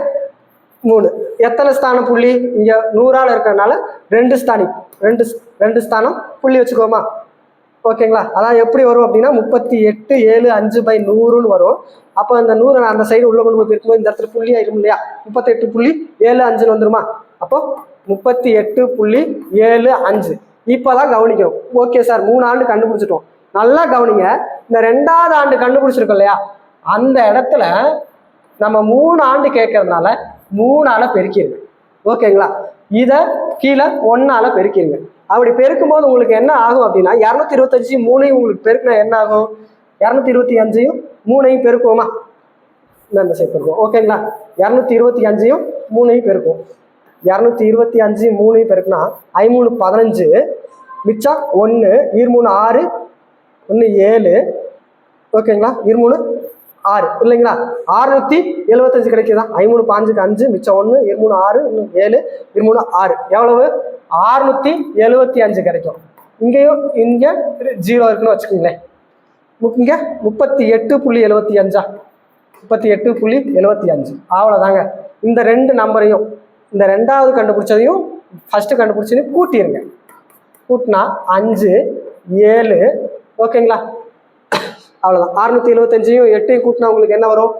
3. எத்தனை ஸ்தானம் புள்ளி, இங்க 100ஆல இருக்கிறதுனால 2 ஸ்தானம் புள்ளி வச்சுக்கோமா. ஓகேங்களா, அதான் எப்படி வரும் அப்படின்னா 38 7 5/100ன்னு வரும். அப்போ அந்த 100 அந்த சைடு உள்ள கொண்டு போய் இருக்கும்போது இந்த இடத்துல புள்ளி ஆயிடும் இல்லையா, 38.75ன்னு வந்துருமா. அப்போ 38.75. இப்போதான் கவனிக்கணும். ஓகே சார் 3 ஆண்டு கண்டுபிடிச்சிட்டோம், நல்லா கவனிங்க. இந்த 2வது ஆண்டு கண்டுபிடிச்சிருக்கோம் இல்லையா, அந்த இடத்துல நம்ம 3 ஆண்டு கேட்கறதுனால 3ஆல பெருக்கிடுங்க. ஓகேங்களா, இதை கீழே 1ஆல பெருக்கிடுங்க. அப்படி பெருக்கும்போது உங்களுக்கு என்ன ஆகும் அப்படின்னா 225 3ஐயும் உங்களுக்கு பெருக்குனா என்ன ஆகும், 225ஐயும் 3ஐயும் பெருக்குவோமா, இந்த சைடு பெருக்குவோம். ஓகேங்களா, 225ஐயும் 3ஐயும் பெருக்குவோம். 225 3ஐயும் பெருக்குனா 5 3 15 மிச்சம் 1 2 3 6 1 7. ஓகேங்களா, 2 3 6 இல்லைங்களா, 675 கிடைக்குதா. 5 3 5க்கு 5 மிச்சம் 1 2 3 6 7 2 3 6 எவ்வளவு 675 கிடைக்கும். இங்கேயும் இங்க 0 இருக்குன்னு வச்சுக்கோங்களேன். இங்க 38.75 38.75 அவ்வளோதாங்க. இந்த 2 நம்பரையும் இந்த 2வது கண்டுபிடிச்சதையும் ஃபர்ஸ்ட் கண்டுபிடிச்சதையும் கூட்டிடுங்க. கூட்டினா 5 7. ஓகேங்களா, அவ்வளோதான். 675ஐயும் 8ஐயும் கூட்டினா உங்களுக்கு என்ன வரும்.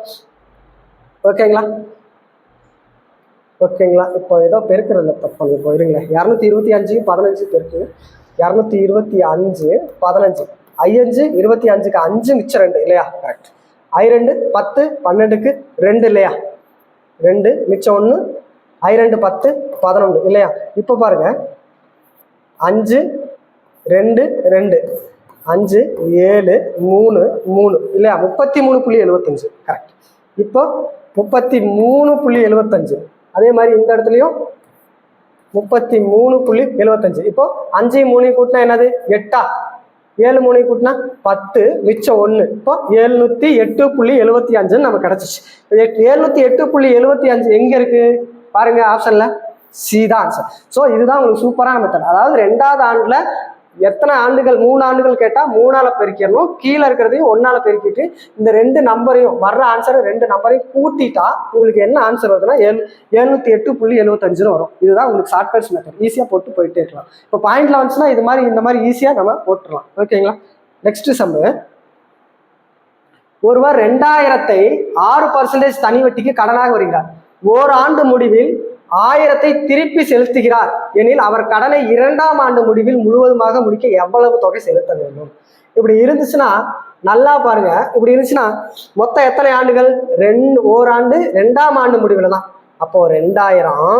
ஓகேங்களா, இப்போ ஏதோ பெருக்கிறதுல தப்பு போயிருங்களேன். 225 15 பெருக்கு 225 15 I5 25க்கு 5 மிச்சம் 2 இல்லையா, கரெக்ட். I2 10 12க்கு 2 இல்லையா, 2 மிச்சம் 1, I2 10 11 இல்லையா. இப்போ பாருங்க 5 2 2 5 7 3 3 இல்லையா, 33.75 கரெக்ட். இப்போ 33.75. அதே மாதிரி இந்த இடத்துலையும் 33.75. இப்போ 5 3 கூட்டினா என்னது 8, 7 3 கூட்டினா 10 மிச்சம் 1. இப்போ 708.75 நமக்கு கிடைச்சிச்சு. 708.75 எங்க இருக்கு பாருங்க, ஆப்ஷன்ல சி தான் ஆன்சர். ஸோ இதுதான் உங்களுக்கு சூப்பரான மெத்தட். அதாவது 2வது ஆண்டுல எத்தனை ஆண்டுகள் 3 ஆண்டுகள் கேட்டால் 3ஆல பெருக்கிடணும், கீழே இருக்கிறதையும் 1ஆல பெருக்கிட்டு இந்த 2 நம்பரையும் வர்ற ஆன்சரை 2 நம்பரையும் கூட்டிட்டா உங்களுக்கு என்ன ஆன்சர் வருதுன்னா 708.75 வரும். இதுதான் உங்களுக்கு ஷார்ட்கட்ஸ் மெத்தட். ஈஸியாக போட்டு போயிட்டே இருக்கலாம். இப்போ பாயிண்ட்ல வந்துச்சுன்னா இந்த மாதிரி ஈஸியாக நம்ம போட்டுடலாம். ஓகேங்களா, நெக்ஸ்ட் சம்மு. ஒருவர் 2000ஐ 6% தனி வட்டிக்கு கடனாக வருகிறார். ஓராண்டு முடிவில் 1000ஐ திருப்பி செலுத்துகிறார் எனில் அவர் கடனை 2ஆம் ஆண்டு முடிவில் முழுவதுமாக முடிக்க எவ்வளவு தொகை செலுத்த வேண்டும். இப்படி இருந்துச்சுன்னா நல்லா பாருங்க. இப்படி இருந்துச்சுன்னா மொத்தம் எத்தனை ஆண்டுகள், ஓராண்டு 2ஆம் ஆண்டு முடிவில் தான். அப்போ 2000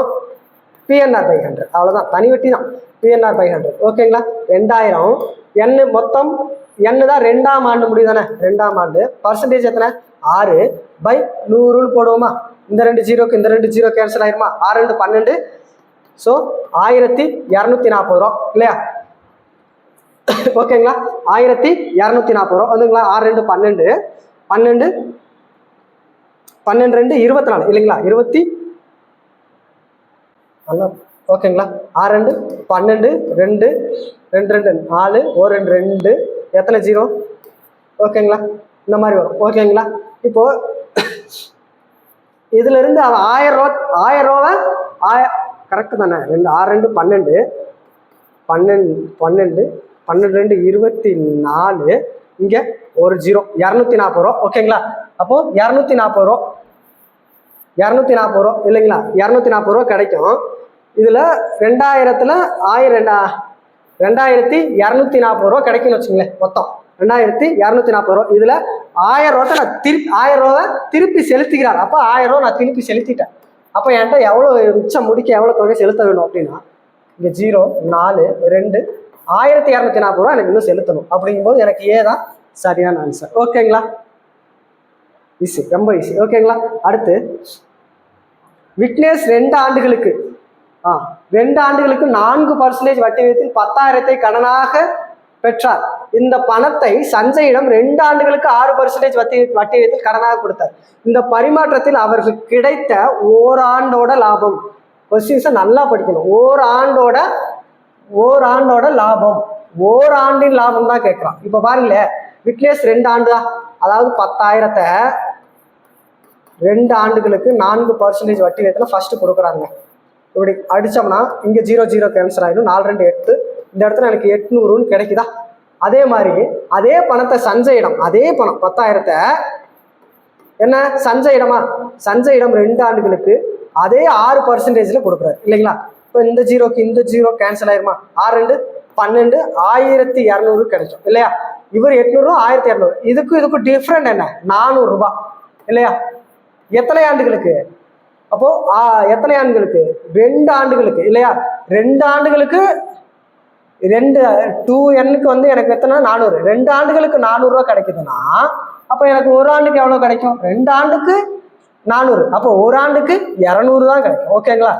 PNR/100 அவ்வளவுதான், தனி வட்டி தான் PNR/100. ஓகேங்களா, 2000 n மொத்தம் n தான் 2ஆம் ஆண்டு முடிவு தானே, 2ஆம் ஆண்டு. பர்சன்டேஜ் எத்தனை 6/100 போடுவோமா. இந்த 2 0க்கு இந்த 2 0 கேன்சல் ஆயிருமா. 6 2 12. ஸோ 1240 ரூபா இல்லையா. ஓகேங்களா, 1240 ரூபா வந்துங்களா. 6 2 12 12 12 2 24 இல்லைங்களா, 20 நல்லா. ஓகேங்களா, 6 2 12 2 2 2 4 1 2 2 எத்தனை 0. ஓகேங்களா, இந்த மாதிரி வரும். ஓகேங்களா, இப்போ இதுல இருந்து அவன் 1000 ரூபாவை கரெக்டு தானே. 6 2 12 12 12 12 2 24 இங்க ஒரு 0 240 ரூபா. ஓகேங்களா, அப்போ 240 ரூபா 240 ரூபா இல்லைங்களா, 240 ரூபா கிடைக்கும். இதுல 2000த்துல 2240 ரூபா கிடைக்கும்னு வச்சுங்களேன். மொத்தம் 2240 ரூபா. இதுல 1000 ரூபாய் நான் 1000 ரூபாவை திருப்பி செலுத்துகிறார். அப்போ 1000 ரூபா நான் திருப்பி செலுத்திட்டேன். அப்போ என்கிட்ட எவ்வளோ மிச்சம் முடிக்க எவ்வளோ தொகை செலுத்த வேணும் அப்படின்னா இங்க 0 4 2 1240 ரூபா எனக்கு இன்னும் செலுத்தணும். அப்படிங்கும்போது எனக்கு ஏதான் சரியான ஆன்சர். ஓகேங்களா, ஈஸி, ரொம்ப ஈஸி. ஓகேங்களா, அடுத்து விக்னேஷ் 2 ஆண்டுகளுக்கு 4% வட்டி விகிதத்தில் 10,000ஐ கடனாக பெற்றார். இந்த பணத்தை சஞ்சயிடம் 2 ஆண்டுகளுக்கு 6% வட்டி விகிதத்தில் கடனாக கொடுத்தார். இந்த பரிமாற்றத்தில் அவர்களுக்கு கிடைத்த ஓராண்டோட லாபம். கொஸ்டின்ஸை நல்லா படிக்கணும். ஓராண்டோட லாபம், ஓராண்டின் லாபம் தான் கேட்கறான். இப்ப பாருங்களேன், விட்னஸ் 2 ஆண்டு தான், அதாவது 10,000-ஐ 2 ஆண்டுகளுக்கு 4% வட்டி விகிதத்துல ஃபர்ஸ்ட் கொடுக்குறாங்க. இப்படி அடிச்சோம்னா இங்க 0 0 கேன்சல் ஆயிடும். 4 2 8, இந்த இடத்துல எனக்கு 800 கிடைக்குதா? அதே மாதிரி அதே பணத்தை சஞ்சயிடம், அதே பணம் 10,000-ஐ என்ன சஞ்சயிடம் 2 ஆண்டுகளுக்கு அதே 6%ல கொடுக்குறாரு இல்லைங்களா? இப்போ இந்த ஜீரோக்கு இந்த ஜீரோ கேன்சல் ஆயிருமா? 6 2 12, 1200 கிடைக்கும் இல்லையா? இவர் 800, 1200. இதுக்கும் டிஃப்ரெண்ட் என்ன? 400 ரூபாய் இல்லையா? எத்தனை ஆண்டுகளுக்கு? அப்போ எத்தனை ஆண்டுகளுக்கு? 2 ஆண்டுகளுக்கு இல்லையா? 2 ஆண்டுகளுக்கு 2Nக்கு வந்து எனக்கு எத்தனை? 400. 2 ஆண்டுகளுக்கு 400 ரூபாய் கிடைக்குதுன்னா அப்போ எனக்கு ஒரு ஆண்டுக்கு எவ்வளவு கிடைக்கும்? 2 ஆண்டுக்கு 400. அப்போ ஒரு ஆண்டுக்கு 200 தான் கிடைக்கும். ஓகேங்களா?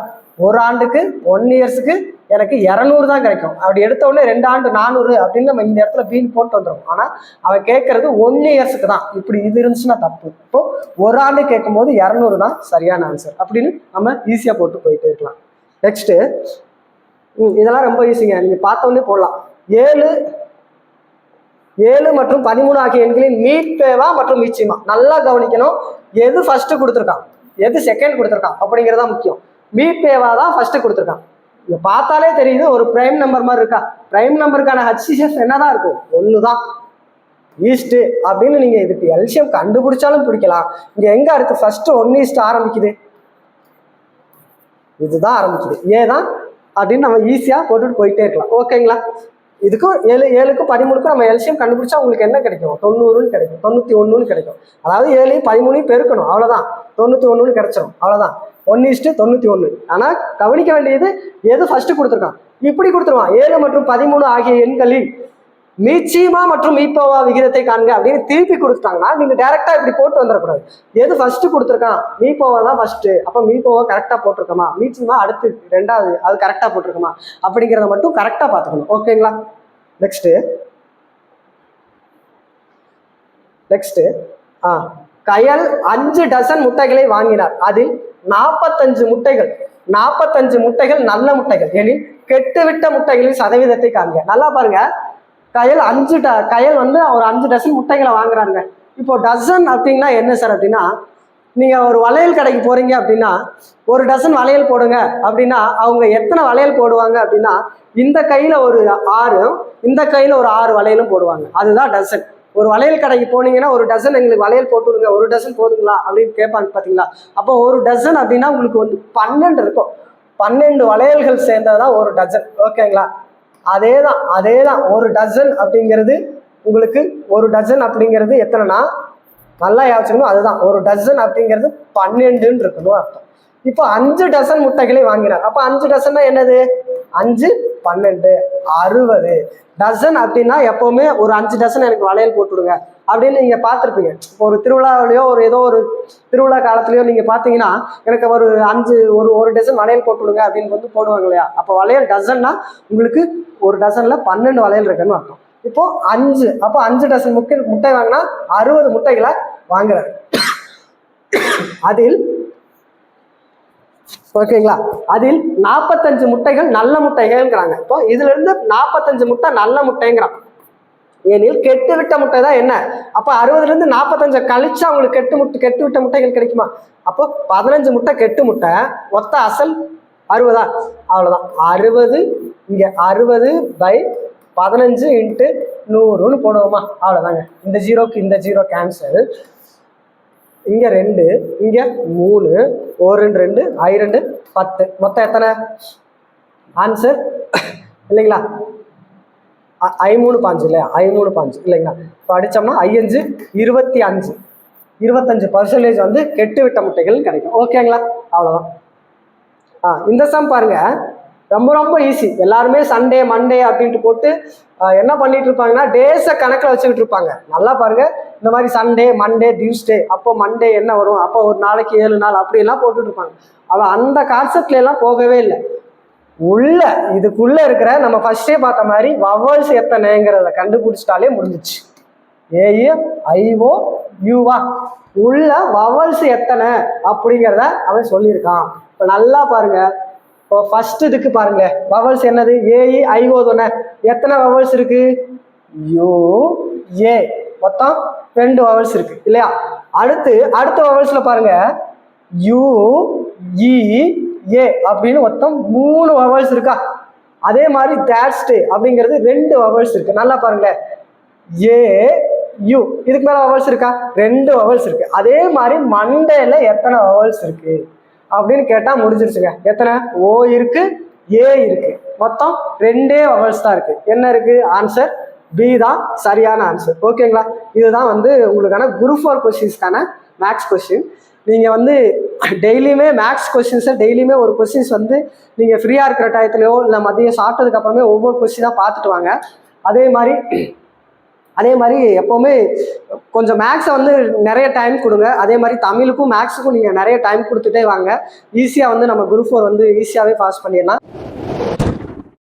ஒரு ஆண்டுக்கு 1 இயர்ஸுக்கு எனக்கு 200 தான் கிடைக்கும். அப்படி எடுத்த உடனே 2 ஆண்டு 400 அப்படின்னு நம்ம இந்த இடத்துல பீன் போட்டு வந்துடும். ஆனா அவன் கேட்கறது 1 இயர்ஸுக்கு தான். இப்படி இது இருந்துச்சுன்னா தப்பு. இப்போ ஒரு ஆண்டு கேட்கும் போது 200 தான் சரியான ஆன்சர் அப்படின்னு நம்ம ஈஸியா போட்டு போயிட்டே இருக்கலாம். நெக்ஸ்ட், இதெல்லாம் ரொம்ப ஈஸிங்க, நீங்க பார்த்த உடனே போடலாம். 7 மற்றும் 13 ஆகிய எண்களின் மீட்பேவா மற்றும் மீச்சியமா. நல்லா கவனிக்கணும். எது ஃபர்ஸ்ட் கொடுத்துருக்கான், எது செகண்ட் கொடுத்துருக்கான் அப்படிங்கிறதா முக்கியம். மீட்பேவா தான் ஃபர்ஸ்ட் கொடுத்துருக்கான். இங்க பார்த்தாலே தெரியுது ஒரு பிரைம் நம்பர் மாதிரி இருக்கா? பிரைம் நம்பருக்கான HCF என்னதான் இருக்கும்? 1 தான். ஈஸ்ட் அப்படின்னு நீங்க இதுக்கு எல்சியம் கண்டுபிடிச்சாலும் பிடிக்கலாம். இங்க எங்க அடுத்து ஃபர்ஸ்ட் 1 ஆரம்பிக்குது? இதுதான் ஆரம்பிக்குது. ஏதான் அப்படின்னு நம்ம ஈஸியா போட்டுட்டு போயிட்டே இருக்கலாம். ஓகேங்களா? இதுக்கும் 7க்கும் 13க்கும் நம்ம எல்சியம் கண்டுபிடிச்சா உங்களுக்கு என்ன கிடைக்கும்? 90 கிடைக்கும், 91 கிடைக்கும். அதாவது 7 13 பெருக்கணும், அவ்வளவுதான், 91 கிடைச்சிடும், அவ்வளவுதான். 1:91. ஆனா கவனிக்க வேண்டியது எது ஃபர்ஸ்ட் கொடுத்துருக்கான். இப்படி கொடுத்துருவான், 7 மற்றும் 13 ஆகிய எண்களில் மீச்சியமா மற்றும் மீப்போவா விகிதத்தை காண்க அப்படின்னு திருப்பி கொடுத்துட்டாங்கன்னா நீங்க டைரக்டா இப்படி போட்டு வந்துடக்கூடாது. எது ஃபர்ஸ்ட் கொடுத்துருக்கான்? மீப்போவா தான் ஃபர்ஸ்ட். அப்ப மீப்போவா கரெக்டா போட்டிருக்கோமா, மீச்சியமா அடுத்து 2வது அது கரெக்டா போட்டிருக்கோமா அப்படிங்கிறத மட்டும் கரெக்டா பார்த்துக்கணும். ஓகேங்களா? நெக்ஸ்ட் கயல் 5 டசன் முட்டைகளை வாங்கினார். அதில் 45 முட்டைகள் நல்ல முட்டைகள் எனில் கெட்டுவிட்ட முட்டைகளின் சதவீதத்தை காண்க. நல்லா பாருங்க, கயல் வந்து ஒரு 5 டசன் முட்டைகளை வாங்குறாங்க. இப்போ டசன் அப்படின்னா என்ன சார் அப்படின்னா, நீங்க ஒரு வளையல் கடைக்கு போறீங்க அப்படின்னா ஒரு டசன் வளையல் போடுங்க அப்படின்னா அவங்க எத்தனை வளையல் போடுவாங்க அப்படின்னா, இந்த கையில ஒரு 6, இந்த கையில ஒரு 6 வளையலும் போடுவாங்க. அதுதான் டசன். ஒரு வளையல் கடைக்கு போனீங்கன்னா ஒரு டசன் எங்களுக்கு வளையல் போட்டு விடுங்க, ஒரு டசன் போதுங்களா அப்படின்னு கேட்பாங்க பாத்தீங்களா? அப்போ ஒரு டசன் அப்படின்னா உங்களுக்கு வந்து 12 இருக்கும். 12 வளையல்கள் சேர்ந்ததுதான் ஒரு டசன். ஓகேங்களா? அதேதான் ஒரு டசன் அப்படிங்கிறது உங்களுக்கு, ஒரு டசன் அப்படிங்கிறது எத்தனைனா நல்லா யோசிக்கணும். அதுதான் ஒரு டசன் அப்படிங்கிறது 12 இருக்கணும் அர்த்தம். இப்போ 5 டசன் முட்டைகளை வாங்கினார். அப்ப 5 டசன்னா என்னது? 5 12 60 டசன் அப்படின்னா எப்பவுமே ஒரு 5 டசன் எனக்கு வளையல் போட்டுடுங்க அப்படின்னு நீங்க பார்த்துருப்பீங்க. இப்போ ஒரு திருவிழாவிலையோ ஒரு ஏதோ ஒரு திருவிழா காலத்திலயோ நீங்க பாத்தீங்கன்னா எனக்கு ஒரு டசன் வளையல் போட்டுடுங்க அப்படின்னு வந்து போடுவாங்க இல்லையா? அப்போ வளையல் டசன்னா உங்களுக்கு ஒரு டசன்ல 12 வளையல் இருக்குன்னு அர்த்தம். இப்போ 5, அப்போ 5 டசன் முட்டை வாங்கினா 60 முட்டைகளை வாங்குறாரு. அதில் ஓகேங்களா, அதில் 45 முட்டைகள் நல்ல முட்டைகள்ங்கிறாங்க. இப்போ இதுல இருந்து 45 முட்டை நல்ல முட்டைங்கிறான். ஏனில் கெட்டு விட்ட முட்டை தான் என்ன? அப்ப 60ல இருந்து 45 கழிச்சா அவங்களுக்கு கெட்டு விட்ட முட்டைகள் கிடைக்குமா? அப்போ 15 முட்டை கெட்டு முட்டை, மொத்த அசல் 60. அவ்வளவுதான். 60 இங்க 60/15 × 100ன்னு போடுவோமா? அவ்வளவுதாங்க. இந்த ஜீரோக்கு இந்த ஜீரோ கேன்சல். இங்க 2, இங்க 3, 1 2 I 2 10, மொத்தம் எத்தனை ஆன்சர் இல்லைங்களா? I 3 5 இல்லையா? I 3 5 இல்லைங்களா? இப்போ அடிச்சோம்னா I 5 25% வந்து கெட்டு விட்ட முட்டைகள் கிடைக்கும். ஓகேங்களா? அவ்வளவுதான். இந்த சம் பாருங்க, ரொம்ப ரொம்ப ஈஸி. எல்லாருமே சண்டே மண்டே அப்படின்ட்டு போட்டு என்ன பண்ணிட்டு இருப்பாங்கன்னா டேஸை கணக்கில் வச்சுக்கிட்டு இருப்பாங்க. நல்லா பாருங்க, இந்த மாதிரி சண்டே மண்டே டியூஸ்டே, அப்போ மண்டே என்ன வரும், அப்போ ஒரு நாளைக்கு 7 நாள் அப்படியெல்லாம் போட்டுட்டு இருப்பாங்க. அவள் அந்த கான்செப்ட்ல எல்லாம் போகவே இல்லை. உள்ள இதுக்குள்ள இருக்கிற நம்ம ஃபர்ஸ்டே பார்த்த மாதிரி வவல்ஸ் எத்தனைங்கிறத கண்டுபிடிச்சிட்டாலே முடிஞ்சிச்சு. ஏஇ ஐஓ யூவா உள்ள வவல்ஸ் எத்தனை அப்படிங்கிறத அவன் சொல்லியிருக்கான். இப்போ நல்லா பாருங்க. இப்போ ஃபர்ஸ்ட் இதுக்கு பாருங்க, வவல்ஸ் என்னது? ஏஇ ஐஓ தானே. எத்தனை வவல்ஸ் இருக்கு? யூ ஏ மொத்தம் 2 வவல்ஸ் இருக்கு இல்லையா? அடுத்த வவல்ஸ்ல பாருங்க, யூ இ ஏ அப்படின்னு மொத்தம் 3 வவல்ஸ் இருக்கா? அதே மாதிரி தேட்ஸ்ட் அப்படிங்கிறது 2 வவல்ஸ் இருக்கு. நல்லா பாருங்க, ஏ யூ இதுக்கு மேல வவல்ஸ் இருக்கா? 2 வவல்ஸ் இருக்கு. அதே மாதிரி மண்டேல எத்தனை வவல்ஸ் இருக்கு அப்படின்னு கேட்டா முடிஞ்சிருச்சுங்க. எத்தனை? ஓ இருக்கு, ஏ இருக்கு, மொத்தம் 2 வவல்ஸ் தான் இருக்கு. என்ன இருக்கு? ஆன்சர் பி தான் சரியான ஆன்சர். ஓகேங்களா? இதுதான் வந்து உங்களுக்கான குரூப் 4 கொஸ்டின்ஸ்க்கான மேக்ஸ் கொஸ்டின். நீங்கள் வந்து டெய்லியுமே மேக்ஸ் கொஸ்டின்ஸை டெய்லியுமே ஒரு கொஸ்டின்ஸ் வந்து நீங்கள் ஃப்ரீயாக இருக்கிற டயத்துலையோ இல்லை மதியம் சாப்பிட்டதுக்கு அப்புறமே ஒவ்வொரு கொஸ்டினாக பார்த்துட்டு வாங்க. அதே மாதிரி எப்போவுமே கொஞ்சம் மேக்ஸை வந்து நிறைய டைம் கொடுங்க. அதே மாதிரி தமிழுக்கும் மேக்ஸுக்கும் நீங்கள் நிறைய டைம் கொடுத்துட்டே வாங்க. ஈஸியாக வந்து நம்ம குரூப் 4 வந்து ஈஸியாகவே பாஸ் பண்ணிடலாம்.